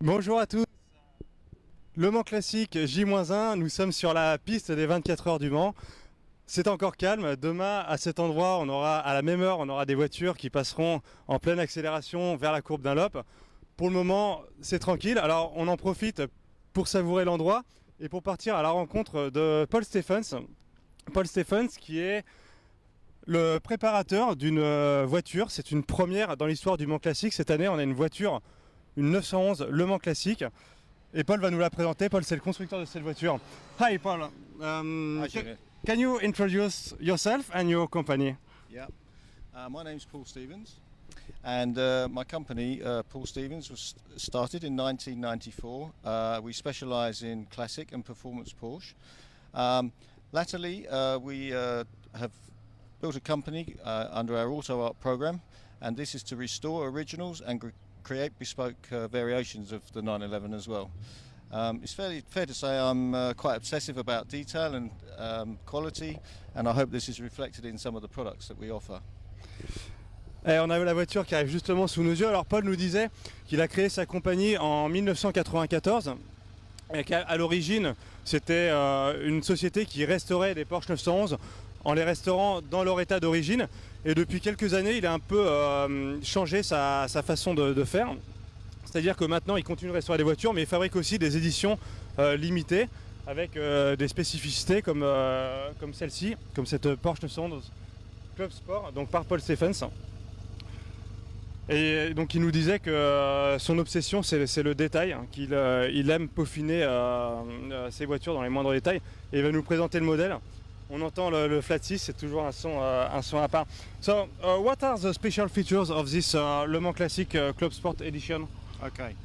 Bonjour à tous. Le Mans Classique J-1, nous sommes sur la piste des 24 heures du Mans. C'est encore calme. Demain, à cet endroit, à la même heure, on aura des voitures qui passeront en pleine accélération vers la courbe Dunlop. Pour le moment, c'est tranquille. Alors, on en profite pour savourer l'endroit et pour partir à la rencontre de Paul Stephens. Paul Stephens qui est le préparateur d'une voiture. C'est une première dans l'histoire du Mans Classique. Cette année, on a une voiture, une 911 Le Mans Classique. Et Paul va nous la présenter. Paul, c'est le constructeur de cette voiture. Hi, Paul. Hi, Julian. Can you introduce yourself and your company? Yeah, my name's Paul Stevens, and my company, Paul Stevens, was started in 1994. We specialise in classic and performance Porsche. Latterly, we have built a company under our Auto Art program, and this is to restore originals and create bespoke variations of the 911 as well. It's fair to say I'm quite obsessive about detail and quality, and I hope this is reflected in some of the products that we offer. Et on a la voiture qui arrive justement sous nos yeux. Alors Paul nous disait qu'il a créé sa compagnie en 1994 et qu'à l'origine c'était une société qui restaurait des Porsche 911 en les restaurant dans leur état d'origine. Et depuis quelques années, il a un peu changé sa façon de faire. C'est-à-dire que maintenant, il continue de restaurer des voitures, mais il fabrique aussi des éditions limitées avec des spécificités comme celle-ci, comme cette Porsche 911 Club Sport, donc par Paul Stephens. Et donc il nous disait que son obsession c'est le détail, hein, qu'il il aime peaufiner ses voitures dans les moindres détails. Et il va nous présenter le modèle. On entend le flat 6, c'est toujours un son à part. So, what are the special features of this Le Mans Classic Club Sport Edition? Okay,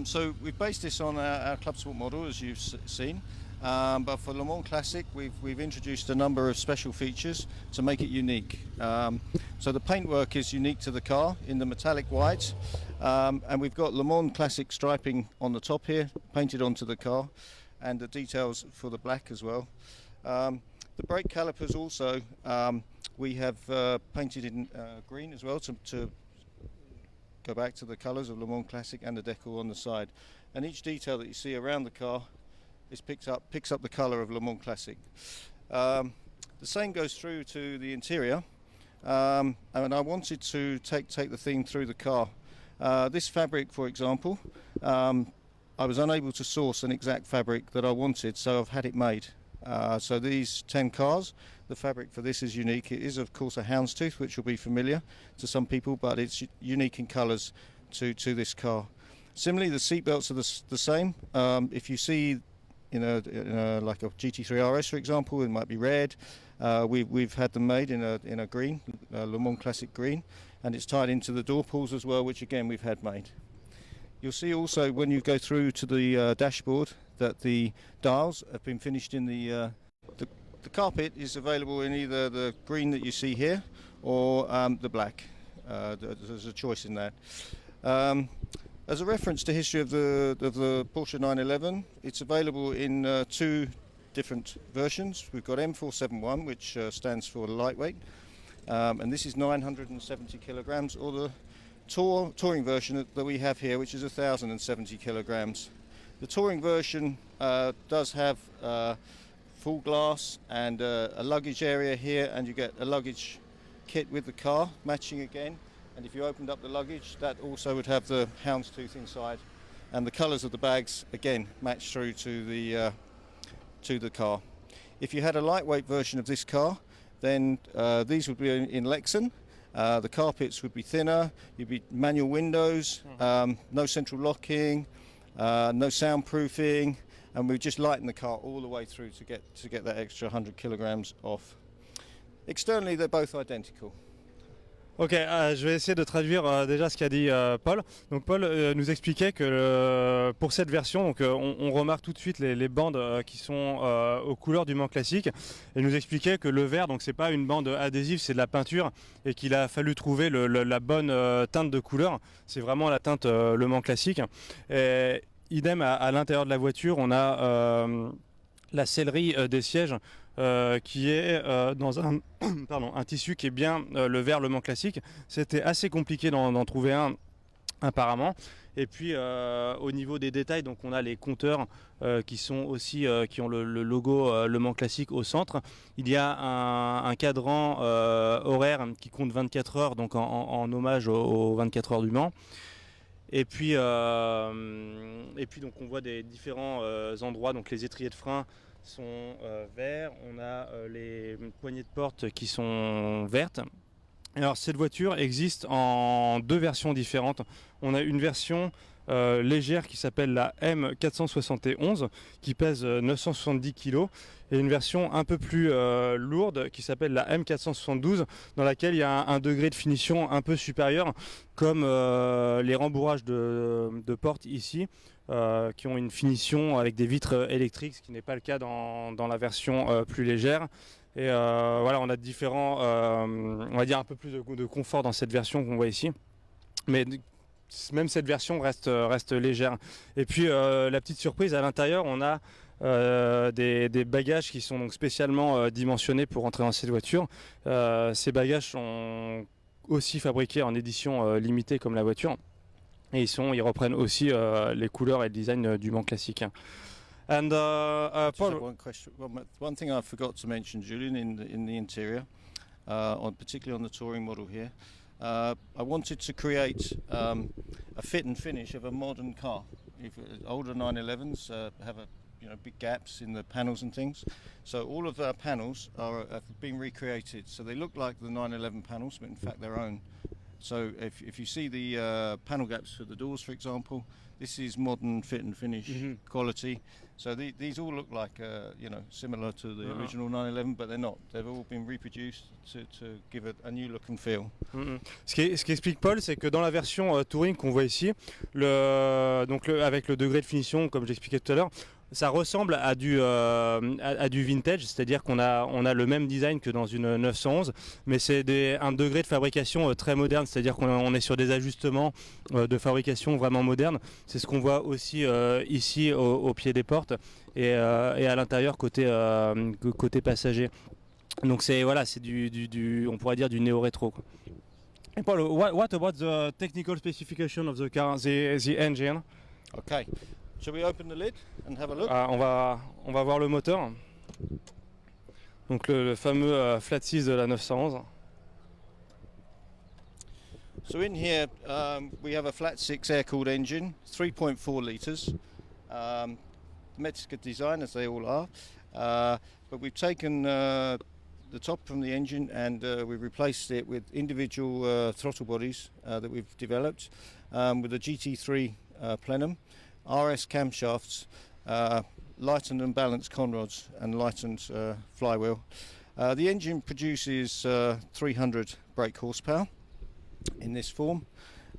so we've based this on our Club Sport model, as you've seen. But for Le Mans Classic, we've introduced a number of special features to make it unique. So the paintwork is unique to the car in the metallic white, and we've got Le Mans Classic striping on the top here, painted onto the car, and the details for the black as well. The brake calipers also we have painted in green as well to go back to the colours of Le Mans Classic, and the decal on the side. And each detail that you see around the car is picks up the colour of Le Mans Classic. The same goes through to the interior, and I wanted to take the theme through the car. This fabric, for example, I was unable to source an exact fabric that I wanted, so I've had it made. So these 10 cars, the fabric for this is unique. It is of course a houndstooth, which will be familiar to some people, but it's unique in colours to this car. Similarly, the seat belts are the same. If you see in a like a GT3 RS, for example, it might be red. We've had them made in a green, Le Mans Classic green, and it's tied into the door pulls as well, which again we've had made. You'll see also when you go through to the dashboard that the dials have been finished in the carpet is available in either the green that you see here or the black. There's a choice in that. As a reference to history of the Porsche 911, it's available in two different versions. We've got M471, which stands for lightweight, and this is 970 kilograms, or the touring version that we have here, which is 1,070 kilograms. The touring version does have full glass and a luggage area here, and you get a luggage kit with the car matching again. And if you opened up the luggage, that also would have the houndstooth inside, and the colours of the bags again match through to the car. If you had a lightweight version of this car, then these would be in Lexan. The carpets would be thinner. You'd be manual windows, no central locking, no soundproofing, and we just lighten the car all the way through to get that extra 100 kilograms off. Externally, they're both identical. Ok, je vais essayer de traduire déjà ce qu'a dit Paul. Donc Paul nous expliquait que pour cette version, donc, on remarque tout de suite les bandes qui sont aux couleurs du Mans Classique. Et il nous expliquait que le vert, donc c'est pas une bande adhésive, c'est de la peinture, et qu'il a fallu trouver la bonne teinte de couleur. C'est vraiment la teinte Le Mans Classique. Et idem à l'intérieur de la voiture, on a la sellerie des sièges qui est dans un tissu qui est bien le vert Le Mans Classique. C'était assez compliqué d'en trouver un apparemment. Et puis au niveau des détails, donc on a les compteurs qui sont aussi qui ont le logo Le Mans Classique au centre. Il y a un cadran horaire qui compte 24 heures, donc en hommage aux 24 heures du Mans. Et puis donc on voit des différents endroits, donc les étriers de frein sont verts, on a les poignées de porte qui sont vertes. Alors cette voiture existe en deux versions différentes. On a une version légère qui s'appelle la M471 qui pèse 970 kg et une version un peu plus lourde qui s'appelle la M472 dans laquelle il y a un degré de finition un peu supérieur comme les rembourrages de portes ici qui ont une finition avec des vitres électriques, ce qui n'est pas le cas dans la version plus légère. Et voilà, on a différents, on va dire un peu plus de confort dans cette version qu'on voit ici. Mais même cette version reste légère. Et puis la petite surprise, à l'intérieur, on a des bagages qui sont donc spécialement dimensionnés pour entrer dans cette voiture. Ces bagages sont aussi fabriqués en édition limitée comme la voiture. Et ils reprennent aussi les couleurs et le design du Mans Classique. And Paul, one question. One thing I forgot to mention, Julian, in the interior, particularly on the touring model here, I wanted to create a fit and finish of a modern car. If older 911s have big gaps in the panels and things, so all of our panels have been recreated. So they look like the 911 panels, but in fact they're own. So if you see the panel gaps for the doors, for example, this is modern fit and finish quality. So these all look like similar to the original 911, but they're not. They've all been reproduced to give a new look and feel. Ce qui explique Paul, c'est que dans la version Touring qu'on voit ici, avec le degré de finition, comme j'expliquais tout à l'heure, ça ressemble à du vintage, c'est-à-dire qu'on a le même design que dans une 911, mais c'est un degré de fabrication très moderne, c'est-à-dire qu'on est sur des ajustements de fabrication vraiment modernes. C'est ce qu'on voit aussi ici au pied des portes et à l'intérieur côté passager. Donc c'est on pourrait dire du néo-rétro. Et Paul, what about the technical specification of the car, the engine? Okay. Shall we open the lid and have a look? On va voir le moteur. Donc le fameux flat 6 de la 911. So in here we have a flat 6 air-cooled engine, 3.4 litres. Mexican design as they all are. But we've taken the top from the engine and we've replaced it with individual throttle bodies that we've developed with a GT3 plenum. RS camshafts, lightened and balanced conrods and lightened flywheel. The engine produces 300 brake horsepower in this form,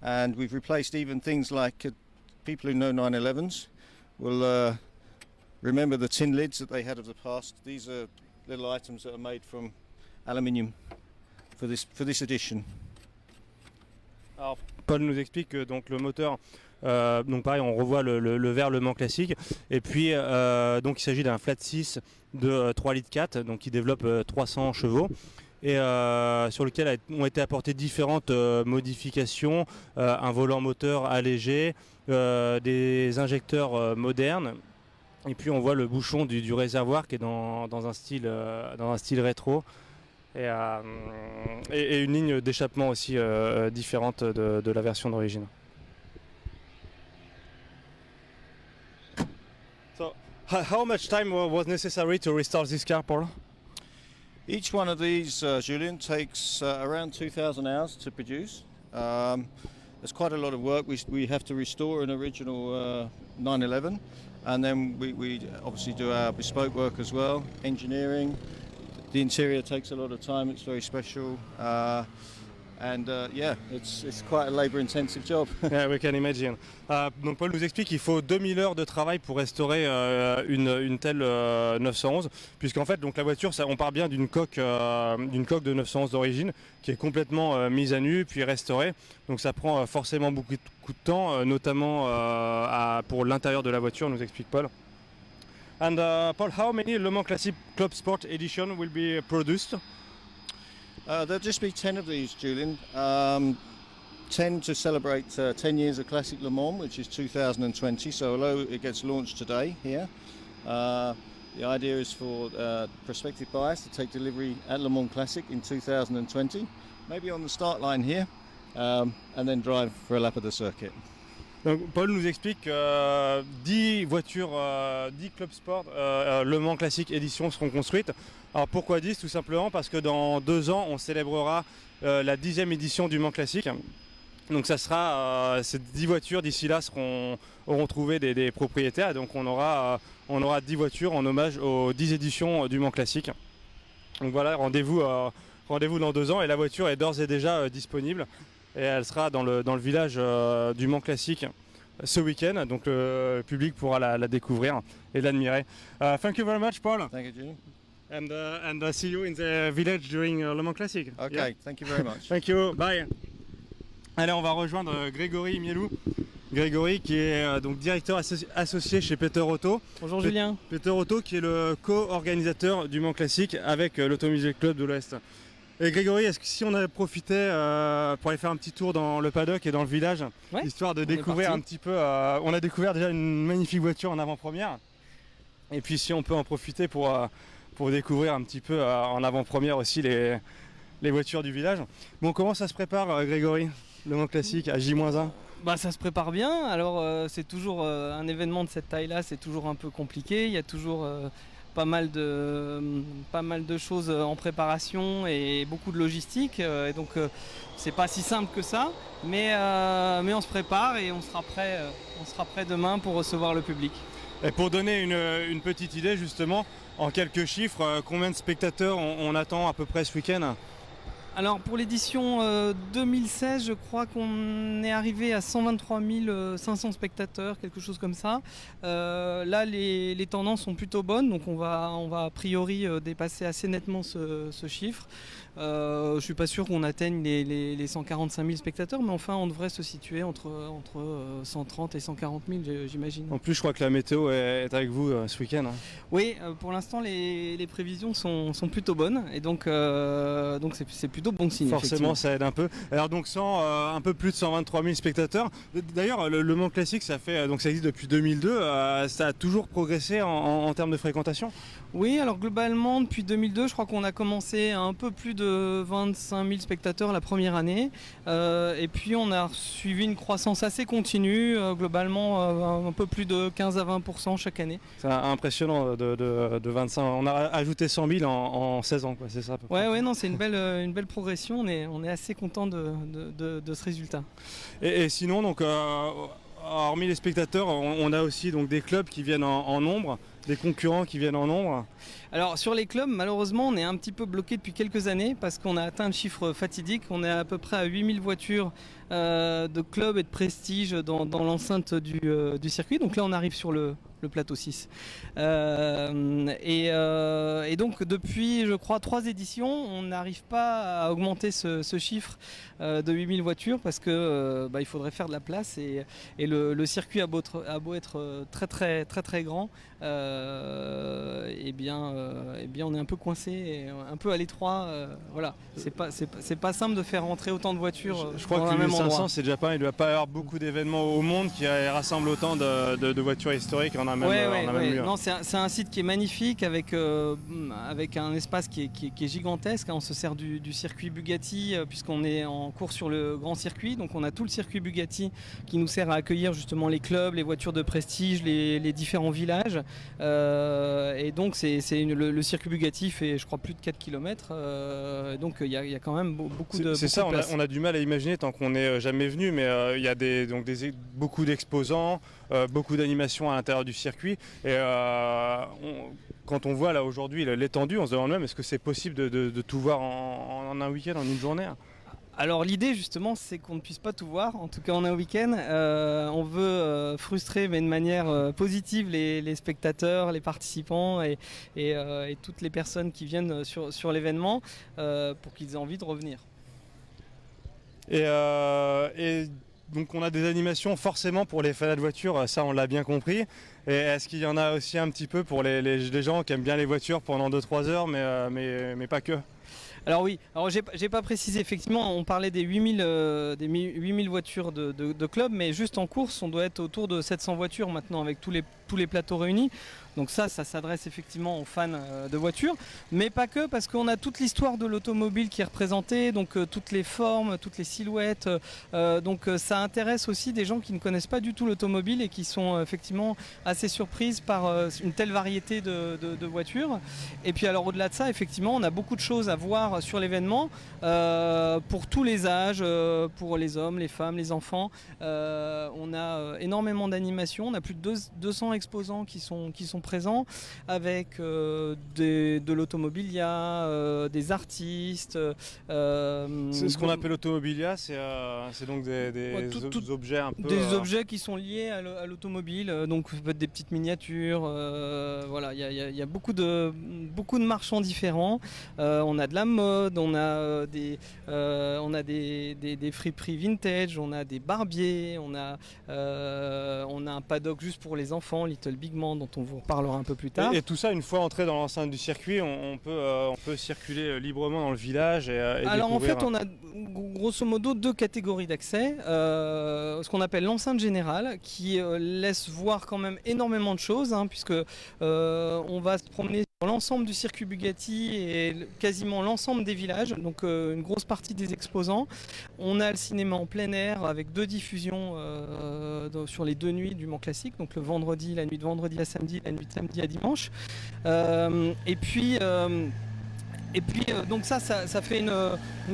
and we've replaced even things like people who know 911s will remember the tin lids that they had of the past. These are little items that are made from aluminium for this edition. Alors, Paul nous explique que donc le moteur, donc pareil, on revoit le verre Le Mans Classique, et puis donc il s'agit d'un flat 6 de 3 litres 4, donc qui développe 300 chevaux et sur lequel ont été apportées différentes modifications, un volant moteur allégé, des injecteurs modernes, et puis on voit le bouchon du réservoir qui est dans un style rétro. Et une ligne d'échappement aussi différente de la version d'origine. So, how much time was necessary to restore this car, Paul? Each one of these, Julian, takes around 2,000 hours to produce. There's quite a lot of work. We have to restore an original 911, and then we obviously do our bespoke work as well, engineering. The interior takes a lot of time. It's very special, it's quite a labour-intensive job. Yeah, we can imagine. Donc Paul nous explique qu'il faut 2000 heures de travail pour restaurer une telle 911, puisqu'en fait donc la voiture, on part bien d'une coque de 911 d'origine qui est complètement mise à nu puis restaurée. Donc ça prend forcément beaucoup de temps, notamment pour l'intérieur de la voiture, nous explique Paul. And Paul, how many Le Mans Classic Club Sport edition will be produced? There'll just be 10 of these, Julian. 10 to celebrate 10 years of Classic Le Mans, which is 2020. So although it gets launched today here, the idea is for prospective buyers to take delivery at Le Mans Classic in 2020, maybe on the start line here, and then drive for a lap of the circuit. Donc Paul nous explique que 10 voitures, 10 Club Sport Le Mans Classic édition seront construites. Alors pourquoi 10? Tout simplement parce que dans 2 ans on célébrera la 10e édition du Mans Classic. Donc ça sera, ces 10 voitures d'ici là auront trouvé des propriétaires. Donc on aura 10 voitures en hommage aux 10 éditions du Mans Classic. Donc voilà, rendez-vous dans 2 ans et la voiture est d'ores et déjà disponible. Et elle sera dans le village du Mans Classic ce week-end, donc le public pourra la découvrir et l'admirer. Thank you very much, Paul. Thank you, Julie. And see you in the village during Le Mans Classic. Okay, Yeah? thank you very much. Thank you, bye. Allez, on va rejoindre Grégory Mielou. Grégory qui est donc directeur associé chez Peter Auto. Bonjour Julien. Peter Auto qui est le co-organisateur du Mans Classic avec l'Automobile Club de l'Ouest. Et Grégory, est-ce que si on avait profité pour aller faire un petit tour dans le paddock et dans le village, Ouais, histoire de découvrir un petit peu, on a découvert déjà une magnifique voiture en avant-première, et puis si on peut en profiter pour découvrir un petit peu en avant-première aussi les voitures du village. Bon, comment ça se prépare Grégory, le Mans Classic à J-1? Bah, ça se prépare bien. Alors c'est toujours un événement de cette taille-là, c'est toujours un peu compliqué. Il y a toujours pas mal de choses en préparation et beaucoup de logistique. Et donc c'est pas si simple que ça, mais on se prépare et on sera prêt demain pour recevoir le public. Et pour donner une petite idée justement, en quelques chiffres, combien de spectateurs on attend à peu près ce week-end? Alors pour l'édition 2016, je crois qu'on est arrivé à 123 500 spectateurs, quelque chose comme ça. Là, les tendances sont plutôt bonnes, donc on va a priori dépasser assez nettement ce chiffre. Je ne suis pas sûr qu'on atteigne les 145 000 spectateurs, mais enfin on devrait se situer entre 130 et 140 000, j'imagine. En plus, je crois que la météo est avec vous ce week-end. Oui, pour l'instant les prévisions sont plutôt bonnes, et donc c'est plutôt bon signe. Forcément, ça aide un peu. Alors donc un peu plus de 123 000 spectateurs. D'ailleurs, le Mans Classic, ça existe depuis 2002. Ça a toujours progressé en termes de fréquentation. Oui, alors globalement, depuis 2002, je crois qu'on a commencé à un peu plus de 25 000 spectateurs la première année. Et puis on a suivi une croissance assez continue, globalement un peu plus de 15 à 20% chaque année. C'est impressionnant de 25. On a ajouté 100 000 en 16 ans, quoi, c'est ça à peu près. Ouais, non, c'est une belle progression. On est assez content de ce résultat. Et sinon, donc, hormis les spectateurs, on a aussi donc, des clubs qui viennent en nombre, des concurrents qui viennent en nombre. Alors sur les clubs, malheureusement, on est un petit peu bloqué depuis quelques années parce qu'on a atteint le chiffre fatidique. On est à peu près à 8000 voitures de clubs et de prestige dans l'enceinte du circuit. Donc là, on arrive sur le plateau 6. Et donc depuis, je crois, 3 éditions, on n'arrive pas à augmenter ce chiffre de 8000 voitures parce que il faudrait faire de la place et le circuit a beau être très grand, et bien on est un peu coincé et un peu à l'étroit. Voilà, c'est pas simple de faire rentrer autant de voitures. Je crois que 1500 c'est déjà pas. Il ne doit pas y avoir beaucoup d'événements au monde qui rassemblent autant de voitures historiques. On a même non, c'est un site qui est magnifique avec un espace qui est gigantesque. On se sert du circuit Bugatti puisqu'on est en cours sur le grand circuit. Donc on a tout le circuit Bugatti qui nous sert à accueillir justement les clubs, les voitures de prestige, les différents villages. Et donc le circuit Bugatti fait, je crois, plus de 4 km. Donc il y a quand même beaucoup de C'est ça, de place. on a du mal à imaginer tant qu'on n'est jamais venu, mais il y a beaucoup d'exposants, beaucoup d'animations à l'intérieur du circuit. Et quand on voit là aujourd'hui l'étendue, on se demande même est-ce que c'est possible de tout voir en un week-end, en une journée? Alors l'idée justement c'est qu'on ne puisse pas tout voir, en tout cas en un week-end. On veut frustrer mais de manière positive les spectateurs, les participants et toutes les personnes qui viennent sur l'événement pour qu'ils aient envie de revenir. Et donc on a des animations forcément pour les fans de voitures, ça on l'a bien compris. Et est-ce qu'il y en a aussi un petit peu pour les gens qui aiment bien les voitures pendant 2-3 heures mais pas que? Alors oui, alors j'ai pas précisé, effectivement, on parlait des 8000 voitures de club, mais juste en course, on doit être autour de 700 voitures maintenant avec tous les plateaux réunis. Donc ça s'adresse effectivement aux fans de voitures, mais pas que, parce qu'on a toute l'histoire de l'automobile qui est représentée, donc toutes les formes, toutes les silhouettes. Donc ça intéresse aussi des gens qui ne connaissent pas du tout l'automobile et qui sont effectivement assez surprises par une telle variété de voitures. Et puis alors au-delà de ça, effectivement, on a beaucoup de choses à voir sur l'événement pour tous les âges, pour les hommes, les femmes, les enfants. On a énormément d'animations, on a plus de 200 exposants qui sont présents avec de l'automobilia, des artistes. C'est ce qu'on appelle automobilia, c'est donc des objets un peu... Des objets qui sont liés à l'automobile, donc peut-être des petites miniatures, voilà, il y a beaucoup de marchands différents. On a de la mode, on a des friperies vintage, on a des barbiers, on a un paddock juste pour les enfants, Little Big Man, dont on vous reparlera un peu plus tard. Et tout ça, une fois entré dans l'enceinte du circuit, on peut circuler librement dans le village et alors en découvrir... fait, on a grosso modo deux catégories d'accès. Ce qu'on appelle l'enceinte générale, qui laisse voir quand même énormément de choses, hein, puisque on va se promener sur l'ensemble du circuit Bugatti et quasiment l'ensemble des villages, donc une grosse partie des exposants. On a le cinéma en plein air avec 2 diffusions sur les 2 nuits du Mans Classique, donc le vendredi, la nuit de vendredi à samedi, la nuit de samedi à dimanche. Et puis donc ça fait une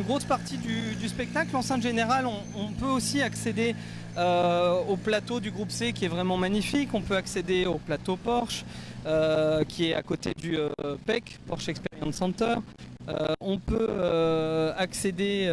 grosse partie du spectacle. L'enceinte générale, on peut aussi accéder au plateau du groupe C qui est vraiment magnifique. On peut accéder au plateau Porsche qui est à côté du PEC, Porsche Experience Center. On peut accéder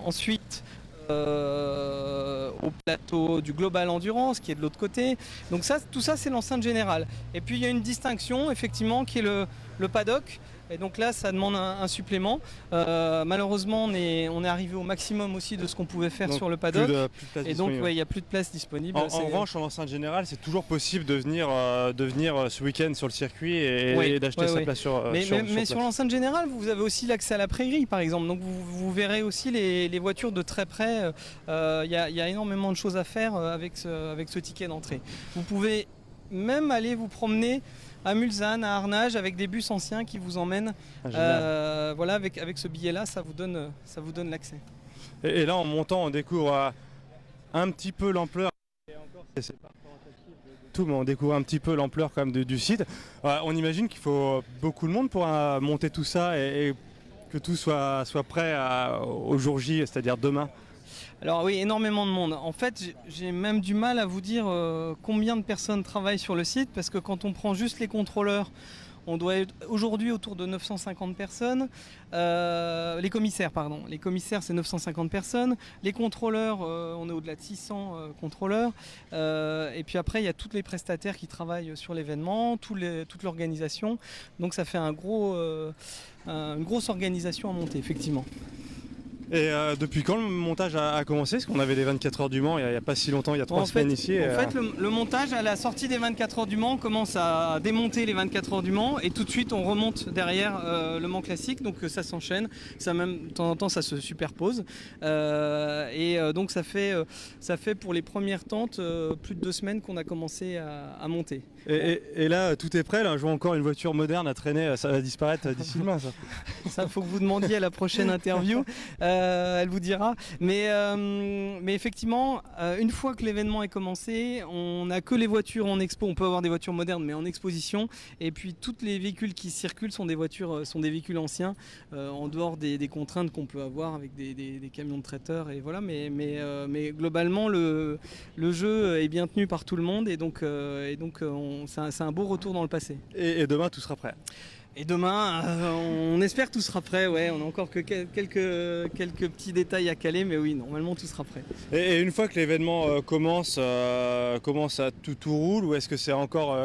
ensuite au plateau du Global Endurance qui est de l'autre côté. Donc tout ça c'est l'enceinte générale. Et puis il y a une distinction effectivement qui est le paddock. Et donc là, ça demande un supplément. Malheureusement, on est arrivé au maximum aussi de ce qu'on pouvait faire donc, sur le paddock. Plus de place et donc, disponible. il n'y a plus de place disponible. En revanche, en enceinte générale, c'est toujours possible de venir ce week-end sur le circuit et d'acheter sa place sur mais sur l'enceinte générale, vous avez aussi l'accès à la prairie, par exemple. Donc vous verrez aussi les voitures de très près. Il y a énormément de choses à faire avec ce ticket d'entrée. Vous pouvez même aller vous promener à Mulsanne, à Arnage, avec des bus anciens qui vous emmènent. Voilà, avec ce billet-là, ça vous donne l'accès. Et là, en montant, on découvre un petit peu l'ampleur. Tout, mais on découvre un petit peu l'ampleur quand même du site. On imagine qu'il faut beaucoup de monde pour monter tout ça et que tout soit prêt au jour J, c'est-à-dire demain. Alors oui, énormément de monde. En fait, j'ai même du mal à vous dire combien de personnes travaillent sur le site, parce que quand on prend juste les contrôleurs, on doit être aujourd'hui autour de 950 personnes. Les commissaires, c'est 950 personnes. Les contrôleurs, on est au-delà de 600 contrôleurs. Et puis après, il y a tous les prestataires qui travaillent sur l'événement, toute l'organisation. Donc ça fait une grosse organisation à monter, effectivement. Et depuis quand le montage a commencé? Parce qu'on avait les 24 heures du Mans il n'y a pas si longtemps, il y a 3 semaines ici. En fait, le montage, à la sortie des 24 heures du Mans, on commence à démonter les 24 heures du Mans et tout de suite on remonte derrière le Mans Classique, donc ça s'enchaîne, de temps en temps ça se superpose. Donc ça fait pour les premières tentes plus de 2 semaines qu'on a commencé à monter. Et là, tout est prêt, là, je vois encore une voiture moderne à traîner, ça va disparaître d'ici demain, ça. Ça, faut que vous demandiez à la prochaine interview, elle vous dira. Mais effectivement, une fois que l'événement est commencé, on n'a que les voitures en expo, on peut avoir des voitures modernes, mais en exposition, et puis tous les véhicules qui circulent sont des véhicules anciens, en dehors des contraintes qu'on peut avoir avec des camions de traiteurs, et voilà, mais globalement, le jeu est bien tenu par tout le monde, et donc c'est un beau retour dans le passé. Et demain, tout sera prêt. Et demain, on espère que tout sera prêt. Ouais, on a encore que quelques petits détails à caler, mais oui, normalement tout sera prêt. Et une fois que l'événement commence à tout roule, ou est-ce que c'est encore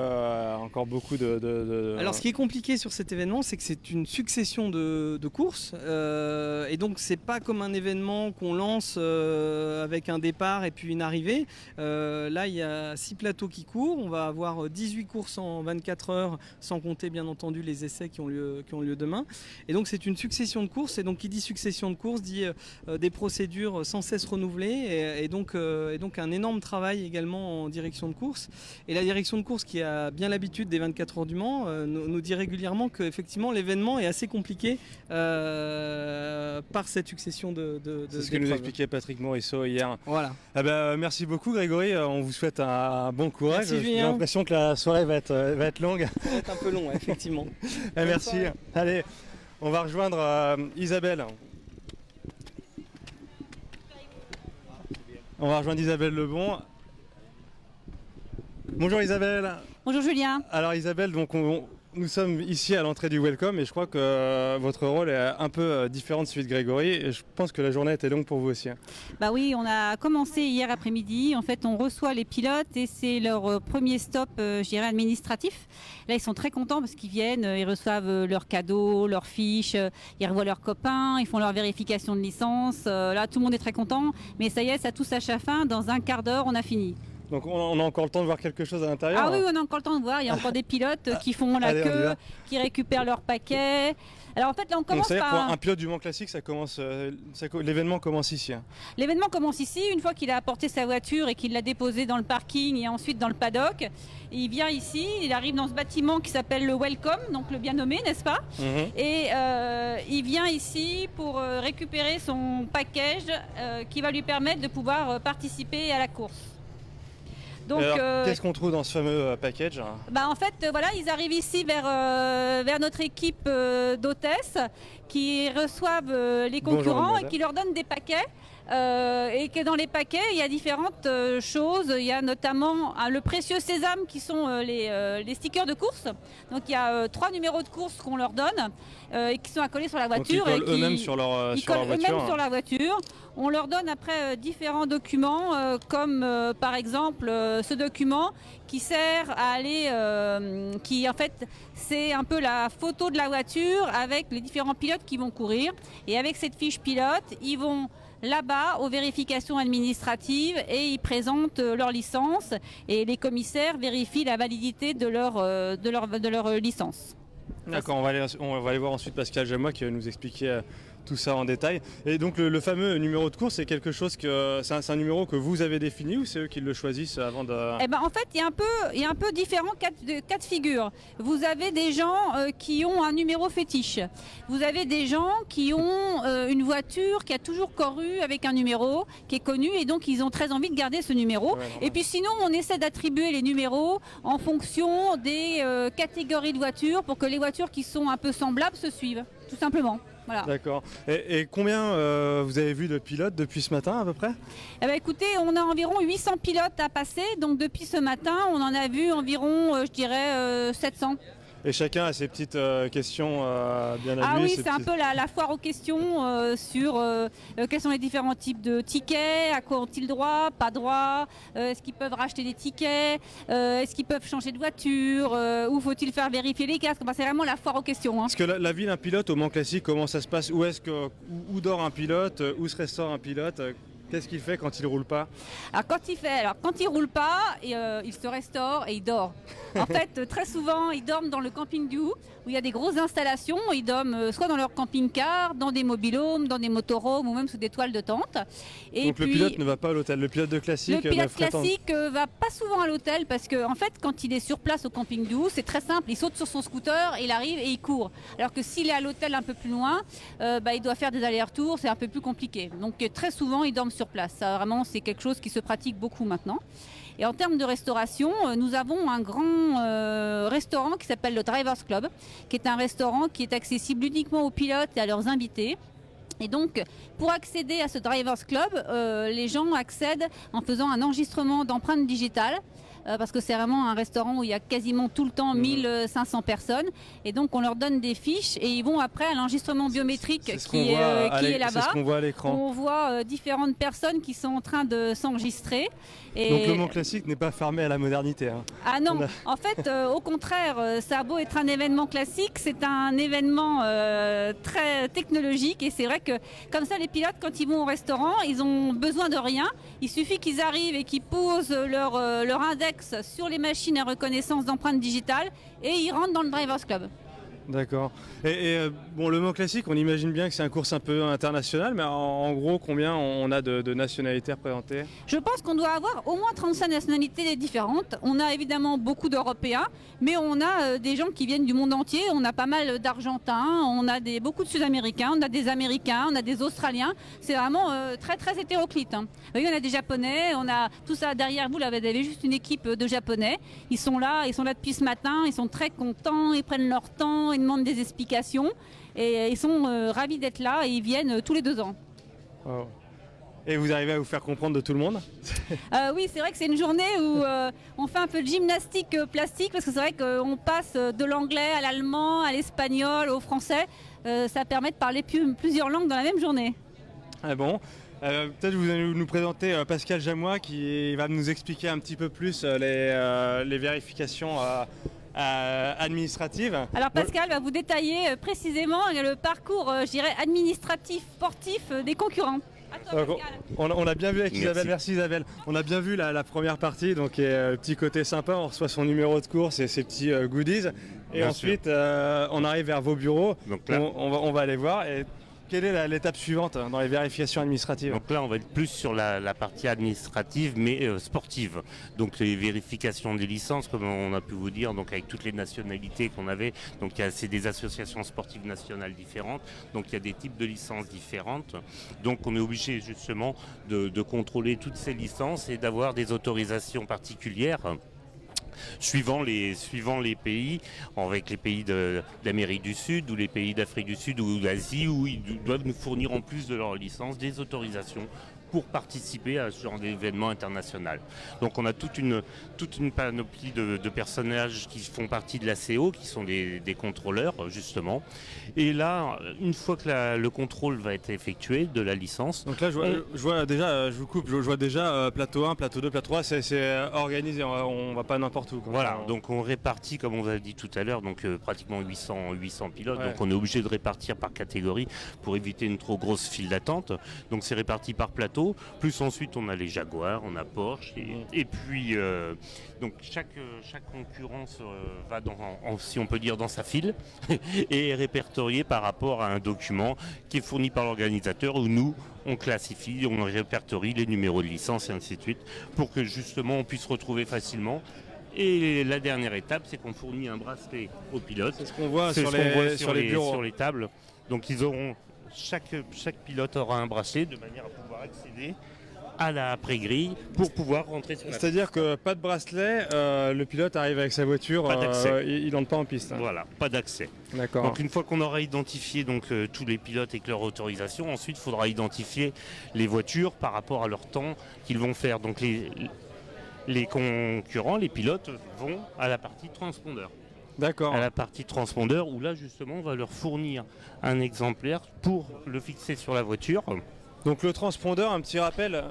beaucoup de... Alors, ce qui est compliqué sur cet événement, c'est que c'est une succession de courses, et donc c'est pas comme un événement qu'on lance avec un départ et puis une arrivée. Là, il y a 6 plateaux qui courent. On va avoir 18 courses en 24 heures, sans compter bien entendu les essais essais qui ont lieu demain. Et donc c'est une succession de courses, et donc qui dit succession de courses dit des procédures sans cesse renouvelées, et donc un énorme travail également en direction de course. Et la direction de course, qui a bien l'habitude des 24 heures du Mans, nous dit régulièrement qu'effectivement l'événement est assez compliqué par cette succession de C'est ce que nous expliquait Patrick Morisseau hier. Voilà. Ah bah, merci beaucoup Grégory, on vous souhaite un bon courage. Merci, J'ai Julien. l'impression que la soirée va être longue. Ça va être un peu long, ouais, effectivement. Merci. soirée. Allez, on va rejoindre Isabelle. On va rejoindre Isabelle Lebon. Bonjour Isabelle. Bonjour Julien. Alors Isabelle, donc nous sommes ici à l'entrée du Welcome et je crois que votre rôle est un peu différent de celui de Grégory et je pense que la journée était longue pour vous aussi. Bah oui, on a commencé hier après-midi. En fait, on reçoit les pilotes et c'est leur premier stop, je dirais, administratif. Là, ils sont très contents parce qu'ils viennent, ils reçoivent leurs cadeaux, leurs fiches, ils revoient leurs copains, ils font leur vérification de licence. Là, tout le monde est très content. Mais ça y est, ça touche à sa fin. Dans un quart d'heure, on a fini. Donc on a encore le temps de voir quelque chose à l'intérieur. Ah oui, on a encore le temps de voir. Il y a encore des pilotes qui font la Allez, on y queue, va. qui récupèrent leur paquet. Alors en fait, là, on Donc commence c'est-à-dire par... pour un pilote du Mans Classique, l'événement commence ici. Hein. L'événement commence ici, une fois qu'il a apporté sa voiture et qu'il l'a déposée dans le parking et ensuite dans le paddock. Il vient ici, il arrive dans ce bâtiment qui s'appelle le Welcome, donc le bien nommé, n'est-ce pas? Et il vient ici pour récupérer son package qui va lui permettre de pouvoir participer à la course. Donc, Alors, qu'est-ce qu'on trouve dans ce fameux package? En fait, voilà, ils arrivent ici vers notre équipe d'hôtesses qui reçoivent les Bonjour, concurrents et mademoiselle. qui leur donnent des paquets. Et que dans les paquets, il y a différentes choses. Il y a notamment le précieux sésame qui sont les stickers de course. Donc il y a 3 numéros de course qu'on leur donne et qui sont accolés sur la voiture. Donc ils collent eux-mêmes sur leur Ils sur leur collent eux-mêmes voiture. sur la voiture. On leur donne après différents documents, comme par exemple ce document qui sert à aller, qui en fait c'est un peu la photo de la voiture avec les différents pilotes qui vont courir. Et avec cette fiche pilote, ils vont là-bas aux vérifications administratives et ils présentent leur licence et les commissaires vérifient la validité de leur licence. D'accord, on va aller voir ensuite Pascal Jamois qui va nous expliquer tout ça en détail. Et donc le fameux numéro de course, c'est quelque chose c'est un numéro que vous avez défini ou c'est eux qui le choisissent avant de... En fait, il y a un peu différents cas de figure. Vous avez des gens qui ont un numéro fétiche. Vous avez des gens qui ont une voiture qui a toujours couru avec un numéro qui est connu et donc ils ont très envie de garder ce numéro. Ouais, Et puis sinon, on essaie d'attribuer les numéros en fonction des catégories de voitures pour que les voitures qui sont un peu semblables se suivent, tout simplement. Voilà. D'accord. Et combien vous avez vu de pilotes depuis ce matin à peu près? Écoutez, on a environ 800 pilotes à passer, donc depuis ce matin, on en a vu environ, je dirais, 700. Et chacun a ses petites questions bien à Ah lui. oui, ses c'est un petits- peu la foire aux questions sur quels sont les différents types de tickets, à quoi ont-ils droit, pas droit, est-ce qu'ils peuvent racheter des tickets, est-ce qu'ils peuvent changer de voiture, où faut-il faire vérifier les casques. C'est vraiment la foire aux questions. Hein. Parce que la vie d'un pilote au Mans Classique, comment ça se passe? Où dort un pilote? Où se restaure un pilote? Qu'est-ce qu'il fait quand il roule pas? Alors quand il roule pas, il se restaure et il dort. En fait, très souvent, ils dorment dans le camping du Hou, où il y a des grosses installations. Ils dorment soit dans leur camping-car, dans des mobilhomes, dans des motorhomes ou même sous des toiles de tente. Et Donc puis, le pilote ne va pas à l'hôtel. Le pilote de classique le ne pilote fréquente- classique va pas souvent à l'hôtel parce que en fait, quand il est sur place au camping du Hou, c'est très simple. Il saute sur son scooter, il arrive et il court. Alors que s'il est à l'hôtel un peu plus loin, il doit faire des allers-retours, c'est un peu plus compliqué. Donc très souvent, ils dorment sur place. Ça, vraiment, c'est quelque chose qui se pratique beaucoup maintenant. Et en termes de restauration, nous avons un grand restaurant qui s'appelle le Drivers Club, qui est un restaurant qui est accessible uniquement aux pilotes et à leurs invités. Et donc, pour accéder à ce Drivers Club, les gens accèdent en faisant un enregistrement d'empreintes digitales. Parce que c'est vraiment un restaurant où il y a quasiment tout le temps 1500 personnes. Et donc, on leur donne des fiches et ils vont après à l'enregistrement biométrique C'est ce qui qu'on voit est C'est là-bas. ce qu'on voit à l'écran. On voit différentes personnes qui sont en train de s'enregistrer. Et... Donc le Mans Classique n'est pas fermé à la modernité. Hein. Ah non, On a- en fait, au contraire, ça a beau être un événement classique, c'est un événement très technologique et c'est vrai que comme ça, les pilotes, quand ils vont au restaurant, ils ont besoin de rien. Il suffit qu'ils arrivent et qu'ils posent leur index sur les machines à reconnaissance d'empreintes digitales et ils rentrent dans le Drivers Club. D'accord. Bon, le Mans Classique, on imagine bien que c'est un course un peu international, mais en gros, combien on a de nationalités représentées? Je pense qu'on doit avoir au moins 35 nationalités différentes. On a évidemment beaucoup d'Européens, mais on a des gens qui viennent du monde entier. On a pas mal d'Argentins, on a beaucoup de Sud-Américains, on a des Américains, on a des Australiens. C'est vraiment très très hétéroclite. Hein. Vous voyez, on a des Japonais, on a tout ça derrière vous. Là, vous avez juste une équipe de Japonais. Ils sont là depuis ce matin. Ils sont très contents, ils prennent leur temps, ils demandent des explications et ils sont ravis d'être là et ils viennent tous les 2 ans. Wow. Et vous arrivez à vous faire comprendre de tout le monde? Oui, c'est vrai que c'est une journée où on fait un peu de gymnastique plastique parce que c'est vrai qu'on passe de l'anglais à l'allemand, à l'espagnol, au français. Ça permet de parler plusieurs langues dans la même journée. Ah bon. Peut-être vous allez nous présenter Pascal Jamois qui va nous expliquer un petit peu plus les vérifications administratives. Alors Pascal va vous détailler précisément le parcours, je dirais, administratif, sportif des concurrents. À toi, Pascal. On a bien vu avec Isabelle, merci Isabelle. On a bien vu la première partie, donc petit côté sympa, on reçoit son numéro de course et ses petits goodies. Et Bien ensuite, on arrive vers vos bureaux, Donc là, on va aller voir. Et quelle est l'étape suivante dans les vérifications administratives? donc là, on va être plus sur la partie administrative, mais sportive. Donc les vérifications des licences, comme on a pu vous dire, donc avec toutes les nationalités qu'on avait. Donc c'est des associations sportives nationales différentes. Donc il y a des types de licences différentes. Donc on est obligé justement de contrôler toutes ces licences et d'avoir des autorisations particulières. Suivant les pays, avec les pays d'Amérique du Sud ou les pays d'Afrique du Sud ou d'Asie, où ils doivent nous fournir en plus de leur licence des autorisations pour participer à ce genre d'événement international. Donc on a toute une panoplie de personnages qui font partie de la CO, qui sont des contrôleurs justement. Et là, une fois que le contrôle va être effectué de la licence... Donc là, je vois déjà, je vous coupe, je vois déjà plateau 1, plateau 2, plateau 3, c'est organisé, on va pas n'importe où. Voilà, donc on répartit, comme on vous a dit tout à l'heure, donc pratiquement 800 pilotes. Ouais. Donc on est obligé de répartir par catégorie pour éviter une trop grosse file d'attente. Donc c'est réparti par plateau. Plus ensuite on a les Jaguars, on a Porsche et puis donc chaque concurrence va si on peut dire dans sa file et est répertorié par rapport à un document qui est fourni par l'organisateur où nous on classifie, on répertorie les numéros de licence et ainsi de suite pour que justement on puisse retrouver facilement. Et la dernière étape, c'est qu'on fournit un bracelet aux pilotes. C'est ce qu'on voit sur les bureaux. Sur les tables. Donc ils auront chaque pilote aura un bracelet de manière à pouvoir accéder à la après-grille pour pouvoir rentrer sur la piste. C'est-à-dire que pas de bracelet, le pilote arrive avec sa voiture, il n'entre pas en piste. Hein. Voilà, pas d'accès. D'accord. Donc une fois qu'on aura identifié tous les pilotes avec leur autorisation, ensuite il faudra identifier les voitures par rapport à leur temps qu'ils vont faire. Donc les concurrents, les pilotes vont à la partie transpondeur. D'accord. À la partie transpondeur où là justement on va leur fournir un exemplaire pour le fixer sur la voiture. Donc le transpondeur, un petit rappel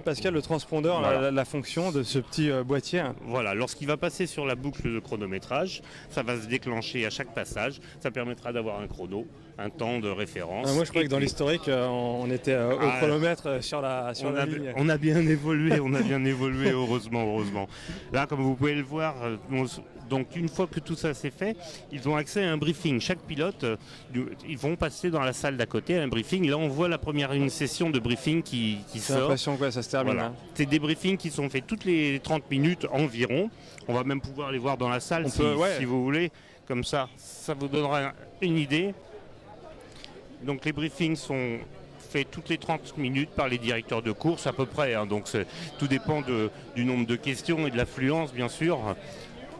Pascal, le transpondeur, voilà. la fonction de ce petit boîtier. Voilà, lorsqu'il va passer sur la boucle de chronométrage, ça va se déclencher à chaque passage, ça permettra d'avoir un chrono, un temps de référence. Moi je croyais que dans l'historique on était au chronomètre sur la ligne. On a bien évolué, heureusement. Là comme vous pouvez le voir, donc une fois que tout ça c'est fait, ils ont accès à un briefing. Chaque pilote, ils vont passer dans la salle d'à côté à un briefing. Là on voit une session de briefing qui sort. J'ai l'impression que ça se termine. Voilà. Hein. C'est des briefings qui sont faits toutes les 30 minutes environ. On va même pouvoir les voir dans la salle si vous voulez. Comme ça vous donnera une idée. Donc les briefings sont faits toutes les 30 minutes par les directeurs de course à peu près. Hein. Donc tout dépend du nombre de questions et de l'affluence bien sûr.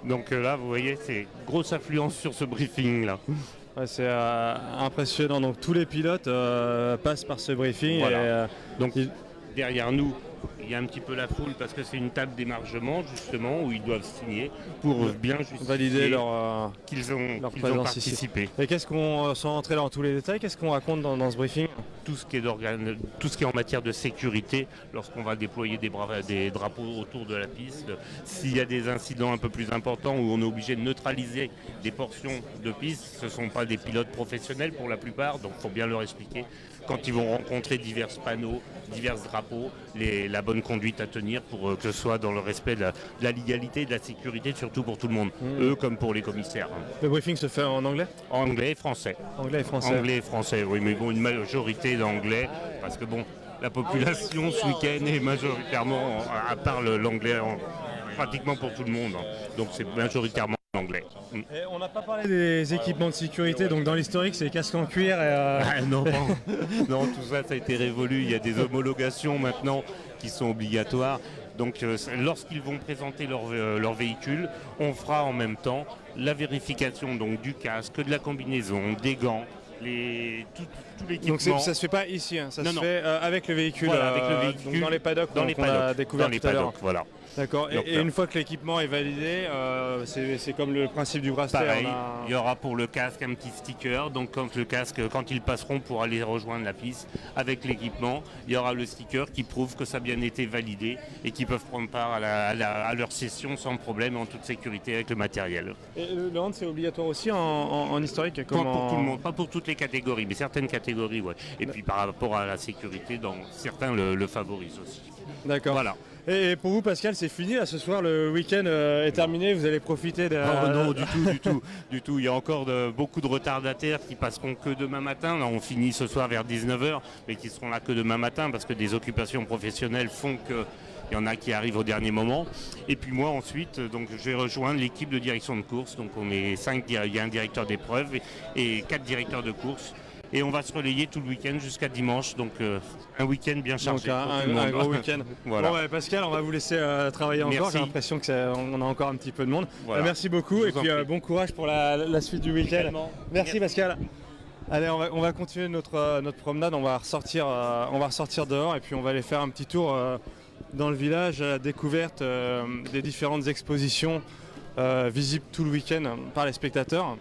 Donc là, vous voyez, c'est grosse affluence sur ce briefing-là. Ouais, c'est impressionnant. Donc tous les pilotes passent par ce briefing. Voilà. Donc derrière nous, il y a un petit peu la foule parce que c'est une table d'émargement justement où ils doivent signer pour bien valider qu'ils ont participé. Ici. Et qu'est-ce qu'on, sans rentrer dans tous les détails, qu'est-ce qu'on raconte dans ce briefing? Tout ce qui est en matière de sécurité, lorsqu'on va déployer des drapeaux autour de la piste, s'il y a des incidents un peu plus importants où on est obligé de neutraliser des portions de piste, ce ne sont pas des pilotes professionnels pour la plupart, donc il faut bien leur expliquer. Quand ils vont rencontrer divers panneaux, divers drapeaux, la bonne conduite à tenir pour que ce soit dans le respect de la légalité et de la sécurité, surtout pour tout le monde, eux comme pour les commissaires. Le briefing se fait en anglais? Anglais et français. Anglais et français. Anglais et français, oui, mais bon, une majorité d'anglais, parce que bon, la population ce week-end est majoritairement, parle l'anglais pratiquement pour tout le monde, donc c'est majoritairement l'anglais. Et on n'a pas parlé des équipements de sécurité, donc dans l'historique c'est les casques en cuir et... Non, non, tout ça, ça a été révolu, il y a des homologations maintenant qui sont obligatoires. Donc lorsqu'ils vont présenter leur véhicule, on fera en même temps la vérification donc, du casque, de la combinaison, des gants, tout l'équipement. Donc ça se fait pas ici, hein, ça se fait avec le véhicule, voilà, avec le véhicule donc dans les paddocks, qu'on a découvert tout à l'heure. Voilà. D'accord, et une fois que l'équipement est validé, c'est comme le principe du bracelet. Pareil, il y aura pour le casque un petit sticker, donc quand ils passeront pour aller rejoindre la piste avec l'équipement, il y aura le sticker qui prouve que ça a bien été validé et qu'ils peuvent prendre part à leur session sans problème, en toute sécurité avec le matériel. Et le hand c'est obligatoire aussi en historique Pour tout le monde, pas pour toutes les catégories, mais certaines catégories, ouais. Et puis par rapport à la sécurité, certains le favorisent aussi. D'accord. Voilà. Et pour vous Pascal, c'est fini là, ce soir, le week-end est terminé, vous allez profiter de... Non, du tout. Il y a encore beaucoup de retardataires qui passeront que demain matin. Là, on finit ce soir vers 19h, mais qui seront là que demain matin parce que des occupations professionnelles font que... Il y en a qui arrivent au dernier moment. Et puis moi ensuite, donc, je vais rejoindre l'équipe de direction de course. Donc on est 5, il y a un directeur d'épreuve et 4 directeurs de course. Et on va se relayer tout le week-end jusqu'à dimanche. Donc un week-end bien chargé. Donc un gros week-end. Voilà. Bon, Pascal, on va vous laisser travailler encore. Merci. J'ai l'impression qu'on a encore un petit peu de monde. Voilà. Merci beaucoup et puis bon courage pour la suite du week-end. Merci Pascal. Allez, on va continuer notre promenade. On va ressortir dehors et puis on va aller faire un petit tour dans le village à la découverte des différentes expositions visibles tout le week-end par les spectateurs.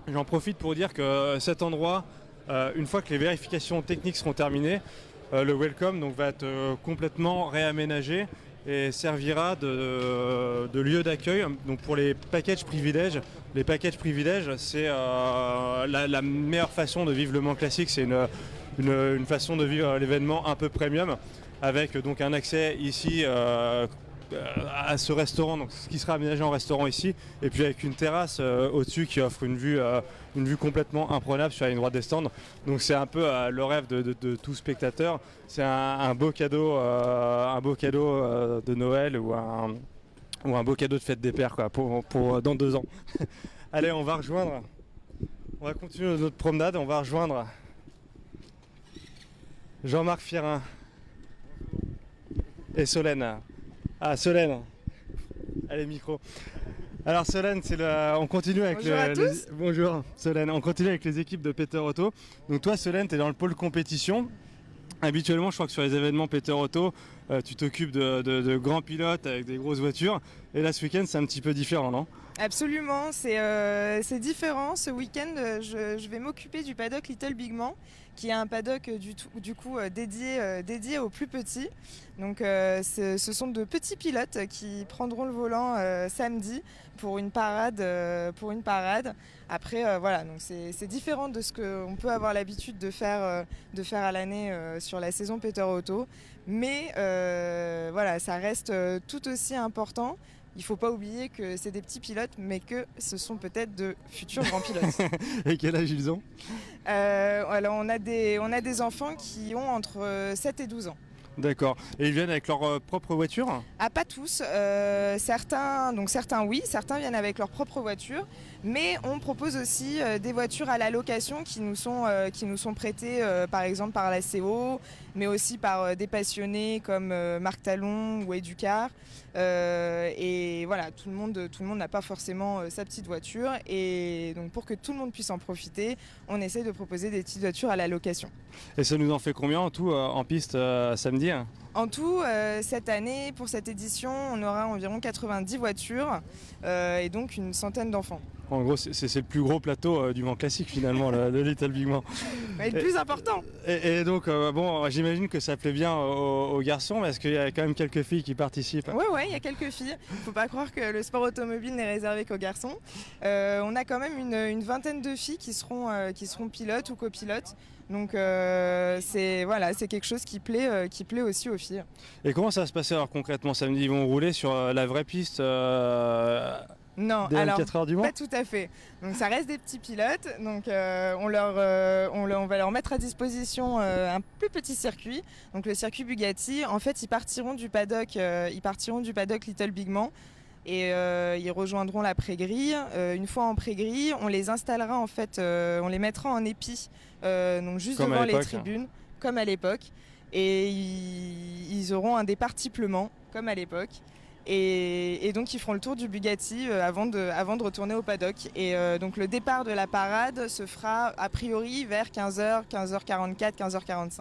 J'en profite pour dire que cet endroit, une fois que les vérifications techniques seront terminées, le welcome donc, va être complètement réaménagé et servira de lieu d'accueil donc pour les packages privilèges. Les packages privilèges, c'est la meilleure façon de vivre le Mans Classique, c'est une façon de vivre l'événement un peu premium, avec donc un accès ici à ce restaurant, donc ce qui sera aménagé en restaurant ici, et puis avec une terrasse au-dessus qui offre une vue complètement imprenable sur la ligne droite des stands. Donc c'est un peu le rêve de tout spectateur. C'est un beau cadeau, de Noël ou un beau cadeau de fête des pères quoi, pour dans 2 ans. Allez, on va continuer notre promenade, on va rejoindre Jean-Marc Fierin et Solène. Ah, Solène. Allez, micro. Alors Solène, on continue avec Bonjour à tous. Bonjour Solène, on continue avec les équipes de Peter Auto. Donc toi Solène, tu es dans le pôle compétition. Habituellement, je crois que sur les événements Peter Auto, tu t'occupes de grands pilotes avec des grosses voitures. Et là, ce week-end, c'est un petit peu différent, non ? Absolument, c'est différent. Ce week-end, je vais m'occuper du paddock Little Big Mans, qui est un paddock du coup dédié aux plus petits. Donc ce sont de petits pilotes qui prendront le volant samedi pour une parade. Après voilà, donc c'est différent de ce qu'on peut avoir l'habitude de faire à l'année sur la saison Peter Auto. Mais voilà, ça reste tout aussi important. Il ne faut pas oublier que c'est des petits pilotes, mais que ce sont peut-être de futurs grands pilotes. Et quel âge ils ont ? Alors on a des enfants qui ont entre 7 et 12 ans. D'accord. Et ils viennent avec leur propre voiture ? Ah, pas tous. Certains oui, certains viennent avec leur propre voiture. Mais on propose aussi des voitures à la location qui nous sont prêtées par exemple par la CO, mais aussi par des passionnés comme Marc Talon ou Educar. Et voilà, tout le monde n'a pas forcément sa petite voiture. Et donc pour que tout le monde puisse en profiter, on essaie de proposer des petites voitures à la location. Et ça nous en fait combien en tout en piste samedi ? En tout, cette année, pour cette édition, on aura environ 90 voitures et donc une centaine d'enfants. En gros, c'est le plus gros plateau du Mans Classique finalement, le Little Big Mans. Et le plus important. Et donc, bon, j'imagine que ça plaît bien aux garçons, parce qu'il y a quand même quelques filles qui participent. Ouais, il y a quelques filles. Il ne faut pas croire que le sport automobile n'est réservé qu'aux garçons. On a quand même une vingtaine de filles qui seront pilotes ou copilotes. Donc c'est voilà, c'est quelque chose qui plaît aussi aux filles. Et comment ça va se passer alors concrètement samedi? Ils vont rouler sur la vraie piste Non, des alors 24 heures du Mans? pas tout à fait. Donc ça reste des petits pilotes. Donc on va leur mettre à disposition un plus petit circuit. Donc le circuit Bugatti. En fait, ils partiront du paddock Little Big Mans. Et ils rejoindront la pré-grille. Une fois en pré-grille, on les installera en fait, on les mettra en épi, donc juste Comme à devant les l'époque, tribunes, comme à l'époque. Et ils auront un départ triplement, comme à l'époque. Et donc ils feront le tour du Bugatti avant de retourner au paddock. Et donc le départ de la parade se fera a priori vers 15h, 15h44, 15h45.